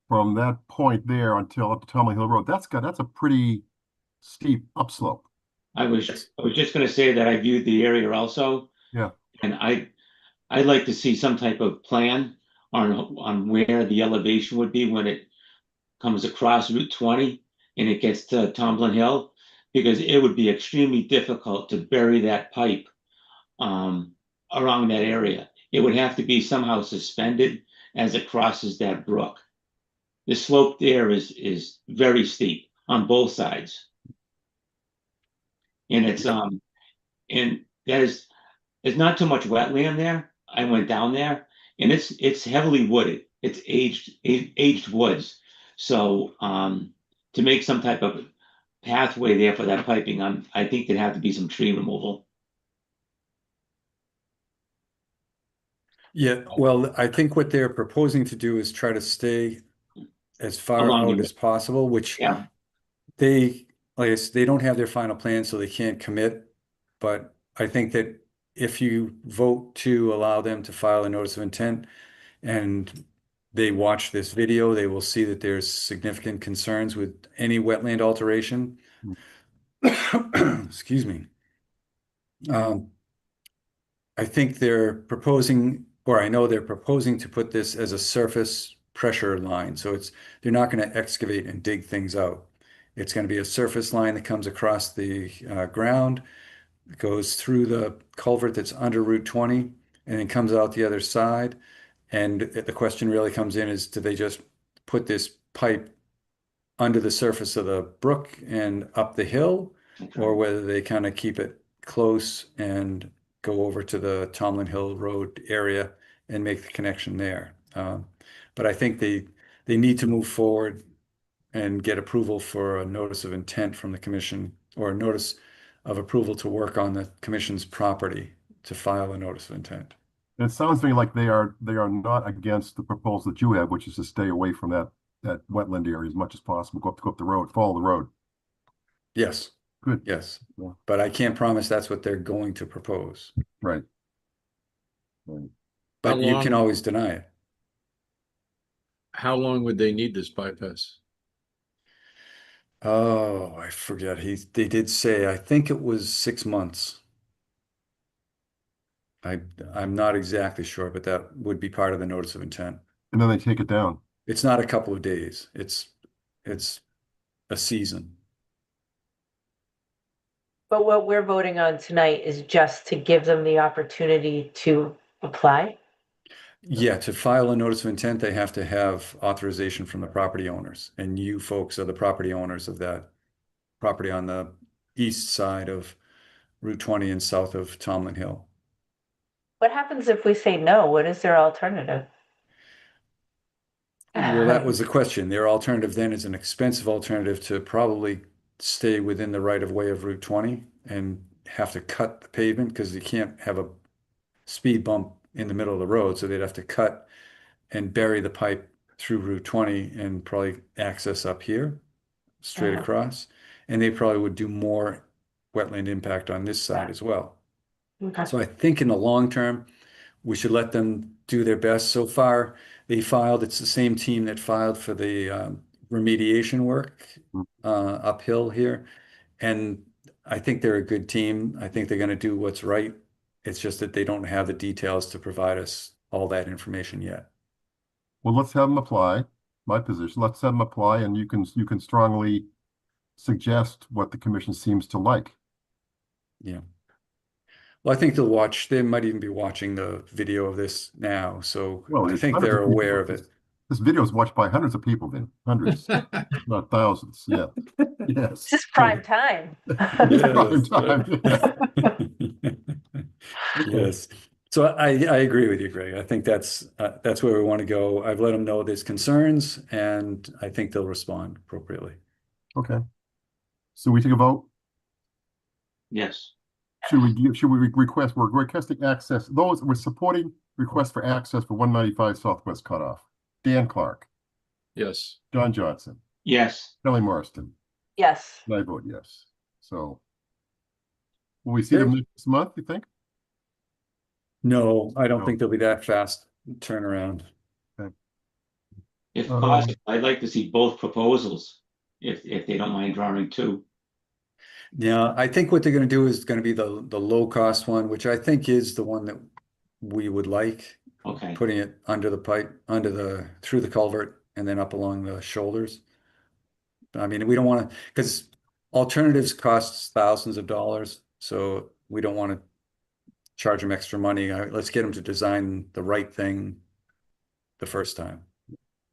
from that point there until up to Tomlin Hill Road, that's a pretty steep upslope. I was just going to say that I viewed the area also. Yeah. And I'd like to see some type of plan on where the elevation would be when it comes across Route 20 and it gets to Tomlin Hill, because it would be extremely difficult to bury that pipe around that area. It would have to be somehow suspended as it crosses that brook. The slope there is very steep on both sides. And it's and there's not too much wetland there. I went down there and it's heavily wooded. It's aged woods. So to make some type of pathway there for that piping, I think there'd have to be some tree removal. Yeah, well, I think what they're proposing to do is try to stay as far out as possible, which they don't have their final plan, so they can't commit. But I think that if you vote to allow them to file a notice of intent and they watch this video, they will see that there's significant concerns with any wetland alteration. Excuse me. I think they're proposing, or I know they're proposing to put this as a surface pressure line. So they're not going to excavate and dig things out. It's going to be a surface line that comes across the ground, goes through the culvert that's under Route 20, and then comes out the other side. And the question really comes in is, do they just put this pipe under the surface of the brook and up the hill, or whether they kind of keep it close and go over to the Tomlin Hill Road area and make the connection there. But I think they need to move forward and get approval for a notice of intent from the commission, or a notice of approval to work on the commission's property to file a notice of intent. It sounds to me like they are not against the proposal that you have, which is to stay away from that wetland area as much as possible, go up the road, follow the road. Yes. Good. Yes. Yeah. But I can't promise that's what they're going to propose. Right. Right. But How you can long- always deny it. How long would they need this bypass? Oh, I forget. They did say, I think it was 6 months. I'm not exactly sure, but that would be part of the notice of intent. And then they take it down. It's not a couple of days. It's a season. But what we're voting on tonight is just to give them the opportunity to apply? Yeah, to file a notice of intent, they have to have authorization from the property owners, and you folks are the property owners of that property on the east side of Route 20 and south of Tomlin Hill. What happens if we say no? What is their alternative? Well, that was the question. Their alternative then is an expensive alternative to probably stay within the right of way of Route 20 and have to cut the pavement, because you can't have a speed bump in the middle of the road. So they'd have to cut and bury the pipe through Route 20 and probably access up here straight across. And they probably would do more wetland impact on this side as well. Okay. So I think in the long term, we should let them do their best. So far, they filed, it's the same team that filed for the remediation work uphill here. And I think they're a good team. I think they're going to do what's right. It's just that they don't have the details to provide us all that information yet. Well, let's have them apply. My position, let's have them apply, and you can strongly suggest what the commission seems to like. Yeah. Well, I think they might even be watching the video of this now. So Well, I there's think hundreds they're of people. aware of it. This video is watched by hundreds of people, then hundreds, not thousands. Yeah. Yes. This is prime time. Prime time. Yes. So I agree with you, Greg. I think that's where we want to go. I've let them know there's concerns, and I think they'll respond appropriately. Okay. So we take a vote. Yes. Should we request? We're requesting access. We're supporting request for access for 195 Southwest Cutoff. Dan Clark, Yes. John Johnson, Yes. Kelly Marston. Yes. And I vote yes. So will we see them next month, you think? No, I don't No. think they'll be that fast turnaround. If possible, I'd like to see both proposals, if they don't mind drawing two. Yeah, I think what they're going to do is going to be the low cost one, which I think is the one that we would like. Okay. Putting it under the pipe, through the culvert, and then up along the shoulders. I mean, we don't want to, because alternatives costs thousands of dollars, so we don't want to charge them extra money. Let's get them to design the right thing the first time.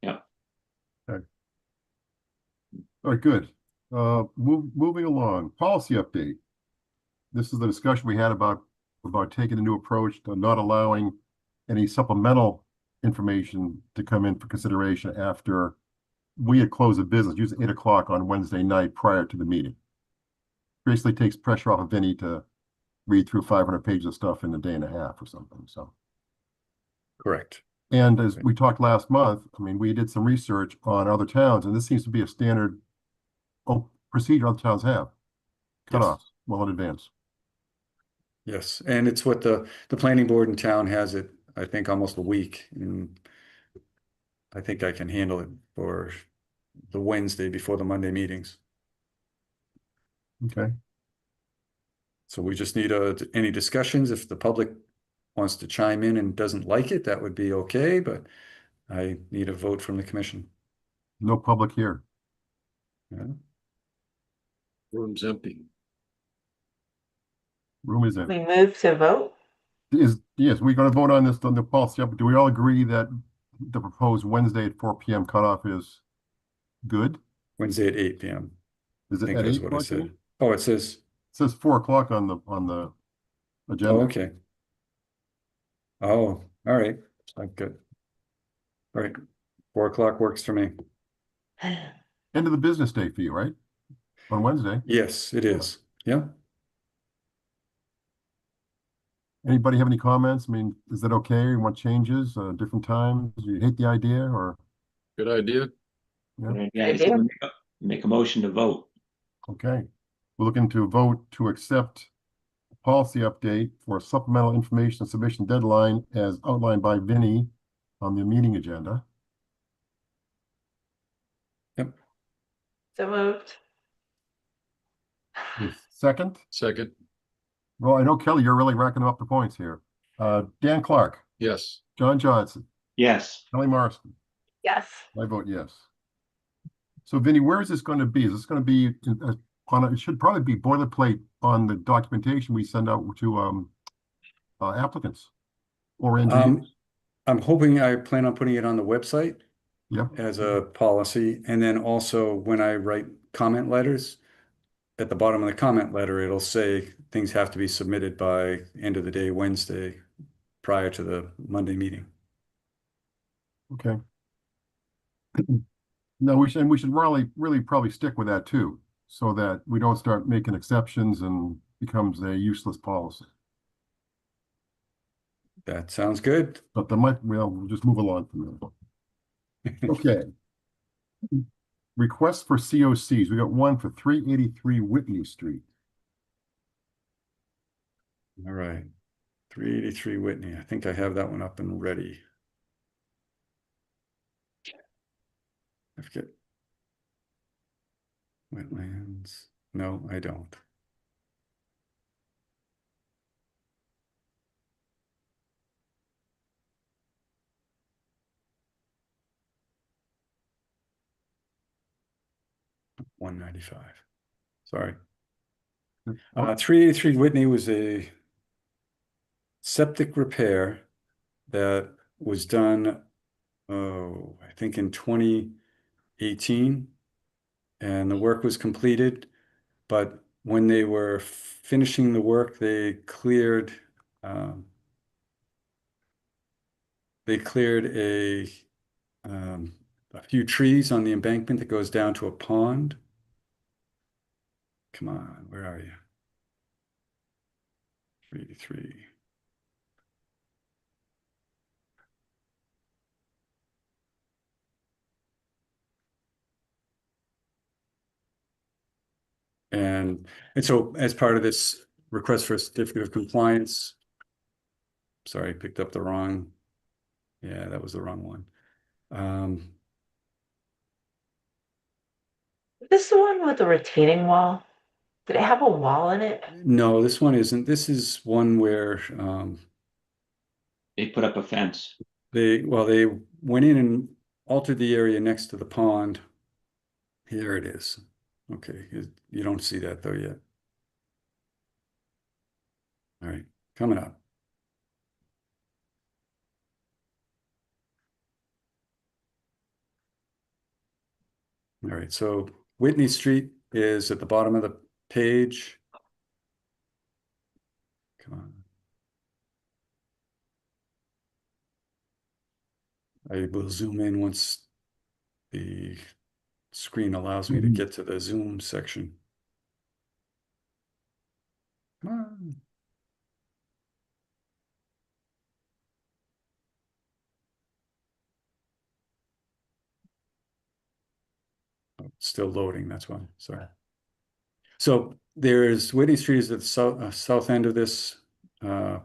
Yeah. Okay. All right, good. Moving along, policy update. This is the discussion we had about taking a new approach to not allowing any supplemental information to come in for consideration after we had closed the business, usually 8 o'clock on Wednesday night prior to the meeting. Basically takes pressure off of Vinny to read through 500 pages of stuff in a day and a half or something. So Correct. And as we talked last month, I mean, we did some research on other towns, and this seems to be a standard procedure other towns have. Cutoffs well in advance. Yes, and it's what the planning board in town has it, I think, almost a week. And I think I can handle it for the Wednesday before the Monday meetings. Okay. So we just need any discussions. If the public wants to chime in and doesn't like it, that would be okay, but I need a vote from the commission. No public here. Yeah. Room's empty. Room is in. We move to vote. Yes, we're gonna vote on this, on the policy. Do we all agree that the proposed Wednesday at 4 p.m. cutoff is good? Wednesday at 8 p.m. Is I it think at that's 8 what I o'clock? said. Oh, it says, It says 4 o'clock on the agenda. oh, okay. Oh, all right. Good. All right. 4 o'clock works for me. End of the business day for you, right? On Wednesday. Yes, it is. Yeah. Anybody have any comments? I mean, is that okay? You want changes, different times? You hate the idea or? Good idea. Yeah, Yeah, so make a motion to vote. okay. We're looking to vote to accept policy update for supplemental information submission deadline as outlined by Vinnie on the meeting agenda. So moved. Second? Second. Well, I know Kelly, you're really racking up the points here. Dan Clark, Yes. John Johnson, Yes. Kelly Marston. Yes. I vote yes. So Vinnie, where is this going to be? Is this going to be on it should probably be boilerplate on the documentation we send out to applicants or engineers? I'm hoping, I plan on putting it on the website Yep. as a policy. And then also when I write comment letters, at the bottom of the comment letter, it'll say things have to be submitted by end of the day, Wednesday, prior to the Monday meeting. Okay. No, we should really probably stick with that too, so that we don't start making exceptions and becomes a useless policy. That sounds good. But we'll just move along from there. Okay. Request for COCs. We got one for 383 Whitney Street. All right. 383 Whitney. I think I have that one up and ready. I forget. Wetlands. No, I don't. $195. Sorry. 383 Whitney was a septic repair that was done, I think in 2018, and the work was completed. But when they were finishing the work, they cleared a few trees on the embankment that goes down to a pond. Come on, where are you? 383. And so as part of this request for a certificate of compliance, sorry, I picked up the wrong, yeah, that was the wrong one. This is the one with the retaining wall? Did it have a wall in it? No, this one isn't. This is one where They put up a fence. they went in and altered the area next to the pond. Here it is. Okay, you don't see that though yet. All right, coming up. All right, so Whitney Street is at the bottom of the page. Come on. I will zoom in once the screen allows me to get to the zoom section. Come on. Oh, it's still loading, that's why, sorry. So there's Whitney Street is at the south end of this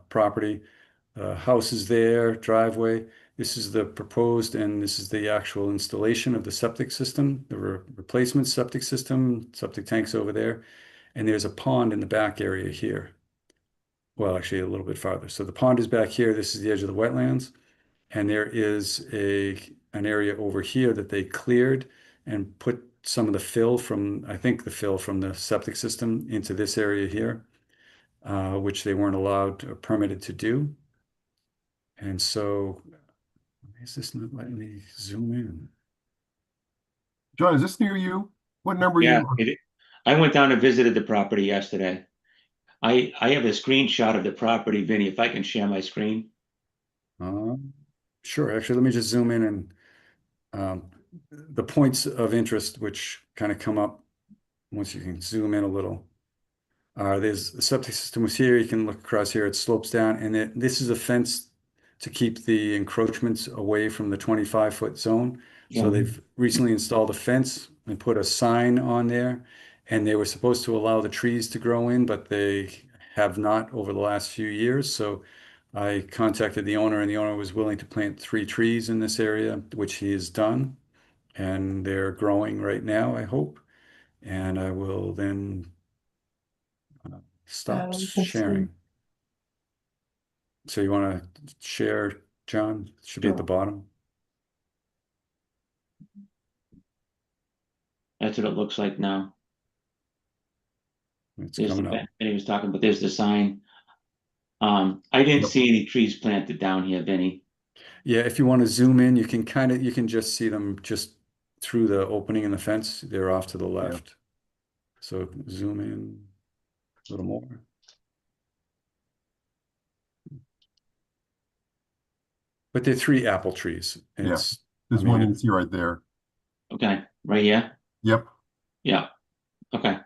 property. House is there, driveway. This is the proposed, and this is the actual installation of the septic system, the replacement septic system, septic tanks over there. And there's a pond in the back area here. well, actually a little bit farther. So the pond is back here. This is the edge of the wetlands. And there is an area over here that they cleared and put some of the fill from, I think the fill from the septic system into this area here, which they weren't allowed or permitted to do. And so, is this not letting me zoom in? John, is this near you? What number are Yeah, you? I went down and visited the property yesterday. I have a screenshot of the property, Vinny, if I can share my screen. Sure. Actually, let me just zoom in and the points of interest, which kind of come up once you can zoom in a little. There's the septic system was here. You can look across here. It slopes down, and this is a fence to keep the encroachments away from the 25-foot zone. So they've recently installed a fence and put a sign on there, and they were supposed to allow the trees to grow in, but they have not over the last few years. So I contacted the owner, and the owner was willing to plant 3 trees in this area, which he has done, and they're growing right now, I hope. And I will then stop sharing. So you want to share, John? It should be at the bottom. That's what it looks like now. It's There's coming the, up. and he was talking, but there's the sign. I didn't see any trees planted down here, Vinny. Yeah, if you want to zoom in, you can just see them just through the opening in the fence. They're off to the left. So zoom in a little more. But they're 3 apple trees. There's one you can see right there. Okay, right here? Yep. Yeah. Okay.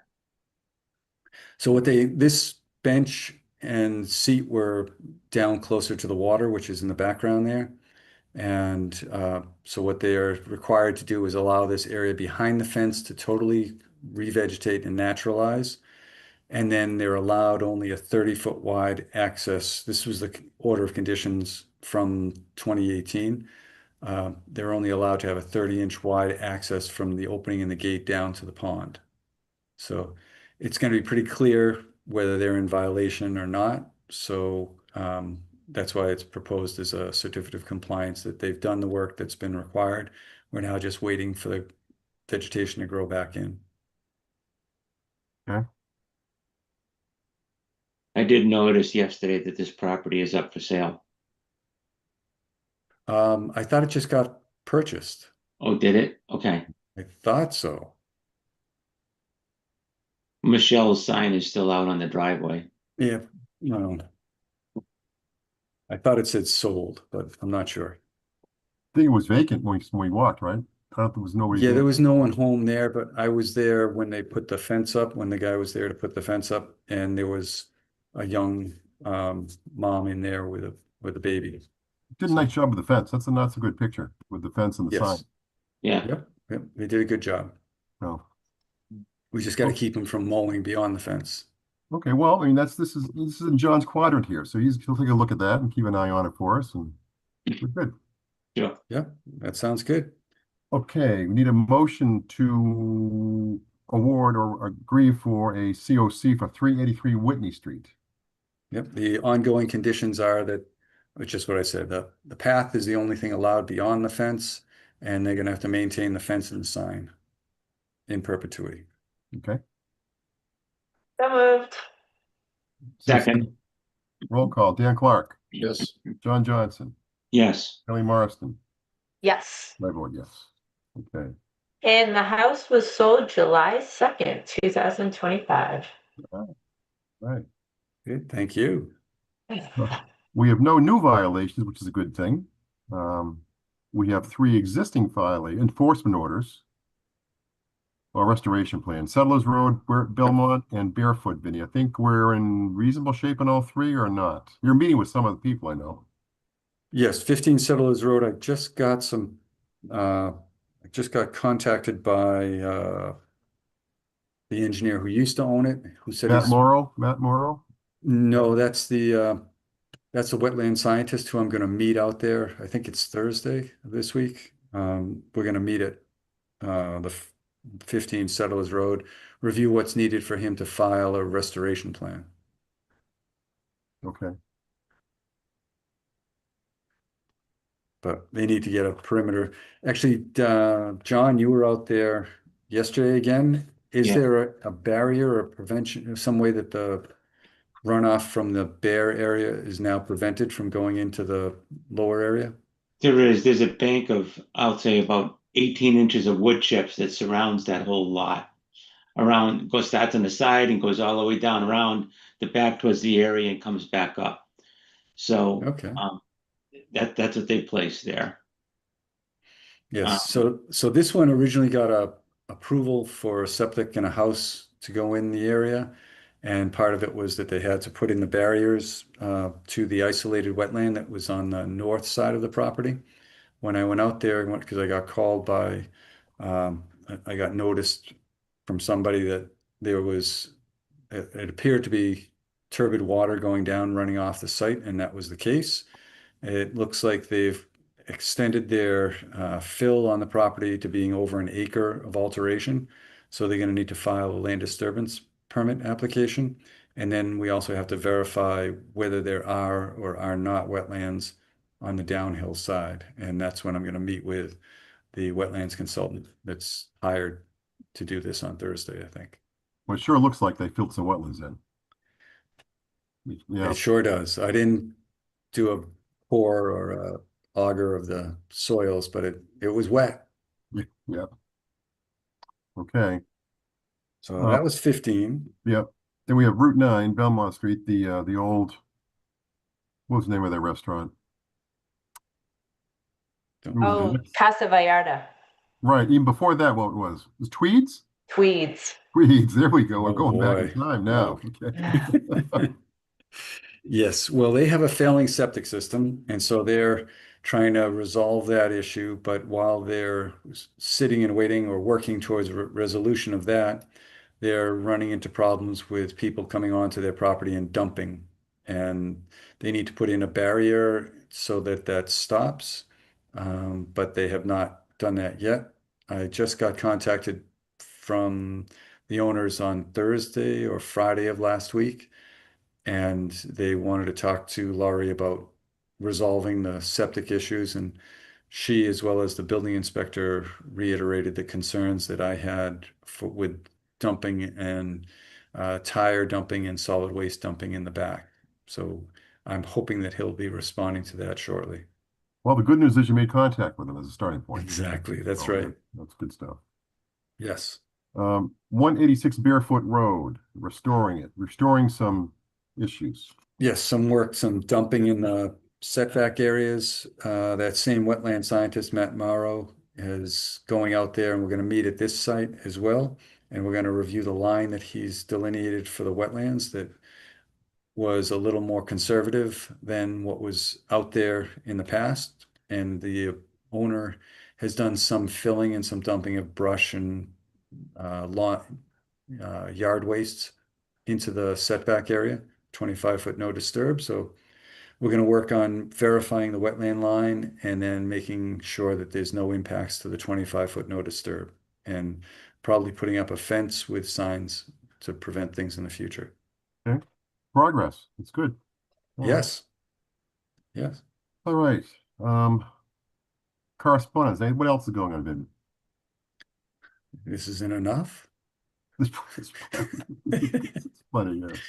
So this bench and seat were down closer to the water, which is in the background there. And so what they are required to do is allow this area behind the fence to totally revegetate and naturalize. And then they're allowed only a 30-foot wide access. This was the order of conditions from 2018. They're only allowed to have a 30-inch wide access from the opening in the gate down to the pond. So it's going to be pretty clear whether they're in violation or not. So that's why it's proposed as a certificate of compliance that they've done the work that's been required. We're now just waiting for the vegetation to grow back in. Okay. I did notice yesterday that this property is up for sale. I thought it just got purchased. Oh, did it? Okay. I thought so. Michelle's sign is still out on the driveway. Yeah, no. I thought it said sold, but I'm not sure. I think it was vacant when we walked, right? I thought there was nobody Yeah, there. there was no one home there, but I was there when they put the fence up, when the guy was there to put the fence up, and there was a young mom in there with a baby. Did a nice job with the fence. That's a good picture with the fence and the sign. Yeah. Yep, they did a good job. No. We just got to keep him from mowing beyond the fence. Okay, well, I mean this is in John's quadrant here, so he'll take a look at that and keep an eye on it for us, and we're good. Yeah. Yeah, that sounds good. Okay, we need a motion to award or agree for a COC for 383 Whitney Street. Yep, the ongoing conditions are that, which is what I said, the path is the only thing allowed beyond the fence, and they're going to have to maintain the fence and the sign in perpetuity. Okay. So moved. Second. Roll call. Dan Clark. Yes. John Johnson. Yes. Kelly Marston. Yes. My vote yes. Okay. And the house was sold July 2nd, 2025. Right. Good, thank you. We have no new violations, which is a good thing. We have 3 existing enforcement orders or restoration plans. Settlers Road, Belmont, and Barefoot, Vinny. I think we're in reasonable shape on all 3 or not? You're meeting with some of the people I know. Yes, 15 Settlers Road. I just got contacted by the engineer who used to own it, who said Matt Morrow? No, that's the wetland scientist who I'm going to meet out there. I think it's Thursday of this week. We're going to meet at the 15 Settlers Road, review what's needed for him to file a restoration plan. Okay. But they need to get a perimeter. Actually, John, you were out there yesterday again. Is Yeah. there a barrier or prevention, some way that the runoff from the Bear area is now prevented from going into the lower area? There's a bank of, I'll say about 18 inches of wood chips that surrounds that whole lot. Starts on the side and goes all the way down around the back towards the area and comes back up. So, Okay. that's what they placed there. Yes, so this one originally got a approval for a septic and a house to go in the area. And part of it was that they had to put in the barriers to the isolated wetland that was on the north side of the property. When I went out there, because I got called by, I got noticed from somebody that there was, it appeared to be turbid water going down, running off the site, and that was the case. It looks like they've extended their fill on the property to being over an acre of alteration. So they're going to need to file a land disturbance permit application. And then we also have to verify whether there are or are not wetlands on the downhill side. And that's when I'm going to meet with the wetlands consultant that's hired to do this on Thursday, I think. Well, it sure looks like they filled some wetlands in. Yeah. It sure does. I didn't do a pour or a auger of the soils, but it was wet. Yeah. Okay. So that was 15. Yep. Then we have Route 9, Belmont Street, the old, what was the name of that restaurant? Oh, Casa Vallarta. Right. Even before that, what it was Tweeds? Tweeds. Tweeds. There we go. We're Oh, going back in boy. time now. Okay. Yes, well, they have a failing septic system, and so they're trying to resolve that issue. But while they're sitting and waiting or working towards resolution of that, they're running into problems with people coming onto their property and dumping. And they need to put in a barrier so that that stops, but they have not done that yet. I just got contacted from the owners on Thursday or Friday of last week, and they wanted to talk to Laurie about resolving the septic issues. And she, as well as the building inspector, reiterated the concerns that I had with dumping and tire dumping and solid waste dumping in the back. So I'm hoping that he'll be responding to that shortly. Well, the good news is you made contact with them as a starting point. Exactly. That's So right. That's good stuff. Yes. 186 Barefoot Road, restoring some issues. Yes, some work, some dumping in the setback areas. That same wetland scientist, Matt Morrow, is going out there, and we're going to meet at this site as well. And we're going to review the line that he's delineated for the wetlands that was a little more conservative than what was out there in the past. And the owner has done some filling and some dumping of brush and yard wastes into the setback area, 25-foot no disturb. So we're going to work on verifying the wetland line and then making sure that there's no impacts to the 25-foot no disturb, and probably putting up a fence with signs to prevent things in the future. Okay. Progress. It's good. All right. Yes. Yes. All right. Correspondence. What else is going on, Vin? This isn't enough. It's plenty, yes.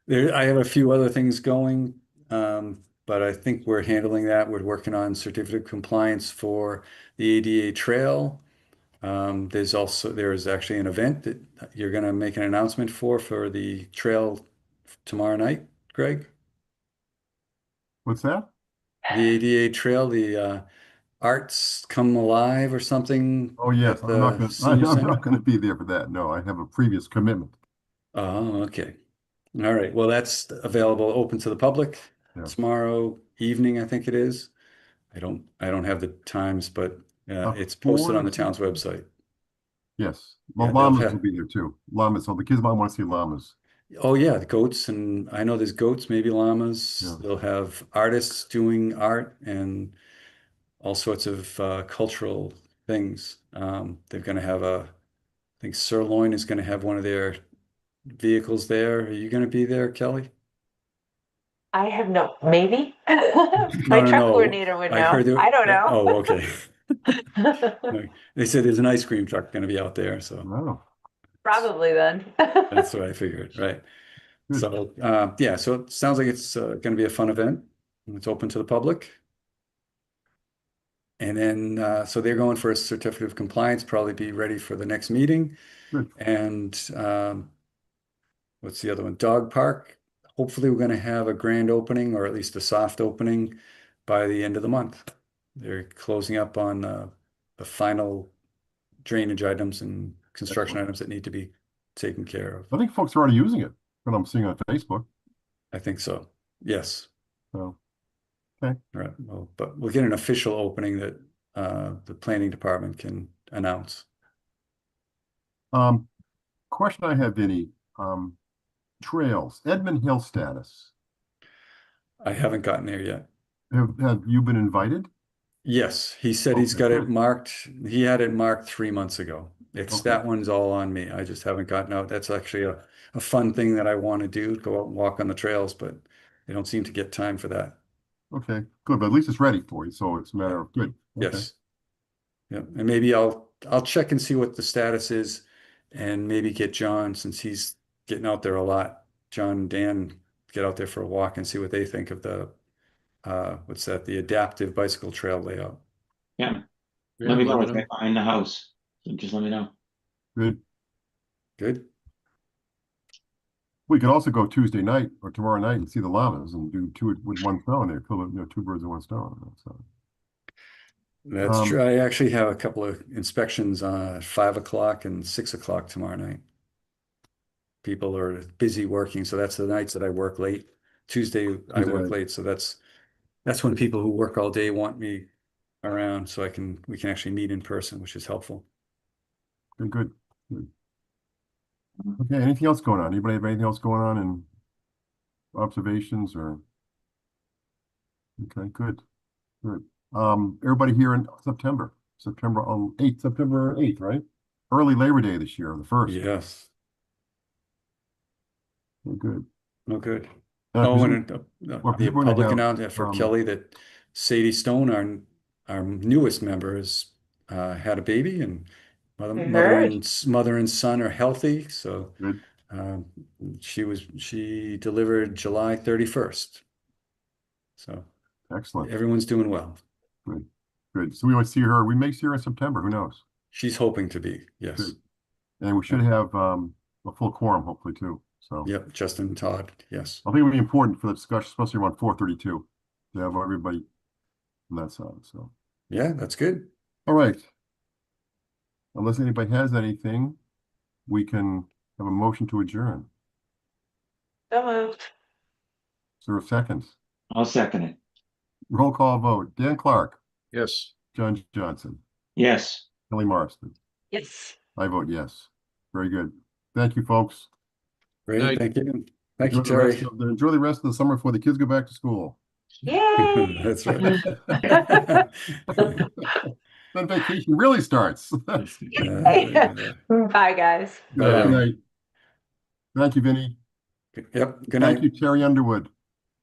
I have a few other things going, but I think we're handling that. We're working on certificate of compliance for the ADA trail. There's actually an event that you're going to make an announcement for the trail tomorrow night, Greg. What's that? The ADA trail, the Arts Come Alive or something. Oh, yes. at I'm not the senior center? going to be there for that. No, I have a previous commitment. Oh, okay. All right. Well, that's available, open to the public tomorrow evening, I think it is. I don't have the times, but it's posted on the town's website. Yes. Well, Yeah, llamas will be there too. Llamas. So the kids might want to see llamas. Oh yeah, the goats, and I know there's goats, maybe llamas. Yeah. They'll have artists doing art and all sorts of cultural things. They're going to have I think Sirloin is going to have one of their vehicles there. Are you gonna be there, Kelly? I have no, maybe? No, My no, truck no. coordinator would I know. heard there- I don't know. Oh, okay. Right. They said there's an ice cream truck gonna be out there, so Oh, Probably then. that's what I figured, right? Good. So, yeah, so it sounds like it's gonna be a fun event. It's open to the public. And then, so they're going for a certificate of compliance, probably be ready for the next meeting. Good. And what's the other one? Dog park. Hopefully, we're going to have a grand opening or at least a soft opening by the end of the month. They're closing up on the final drainage items and construction items that need to be taken care of. I think folks are already using it, what I'm seeing on Facebook. I think so. Yes. So, Right. Well, but we'll get an official opening that the planning department can announce. question I have, Vinny, trails, Edmund Hill status. I haven't gotten there yet. Have you been invited? Yes, he said he's Okay, got it good. marked. He had it marked 3 months ago. It's Okay. that one's all on me. I just haven't gotten out. That's actually a fun thing that I want to do, go out and walk on the trails, but they don't seem to get time for that. Okay, good, but at least it's ready for you, so it's a matter of good. Okay. Yes. Yeah, and maybe I'll check and see what the status is and maybe get John, since he's getting out there a lot. John and Dan get out there for a walk and see what they think of the what's that? The adaptive bicycle trail layout. Yeah, Yeah, let me know let if me they find the house. So just let me know. Good. Good. We could also go Tuesday night or tomorrow night and see the llamas and do two with one stone there, kill two birds with one stone. So, That's true. I actually have a couple of inspections on 5 o'clock and 6 o'clock tomorrow night. People are busy working, so that's the nights that I work late. Tuesday I Tuesday work night. late, so that's when people who work all day want me around, so we can actually meet in person, which is helpful. good. Okay, anything else going on? Anybody have anything else going on in observations or? Okay, good. Everybody here in September 8th, right? Early Labor Day this year, the 1st. Yes. Okay, good. Oh, good. I Oh, presume- and we're the gonna public have, announcement for Kelly that Sadie Stone, our newest member, has had a baby, and mother and son are healthy. So Good. she delivered July 31st. So Excellent. everyone's doing well. Good. So we might see her. We may see her in September. Who knows? She's hoping to be, yes. Good. And we should have a full quorum, hopefully, too. So Yep, Justin and Todd, yes. I think it would be important for the discussion, especially around 432, to have everybody on that side. So, Yeah, that's good. all right. Unless anybody has anything, we can have a motion to adjourn. So moved. Is there a second? I'll second it. Roll call vote. Dan Clark, Yes. John Johnson, Yes. Kelly Marston. Yes. I vote yes. Very good. Thank you, folks. Great, Night. thank you. Thank Enjoy you, the rest Terry. enjoy the rest of the summer before the kids go back to school. Yay. That's right. Then vacation really starts. Good Bye, guys. night. Thank you, Vinny. Yep, good Thank night. you, Terry Underwood.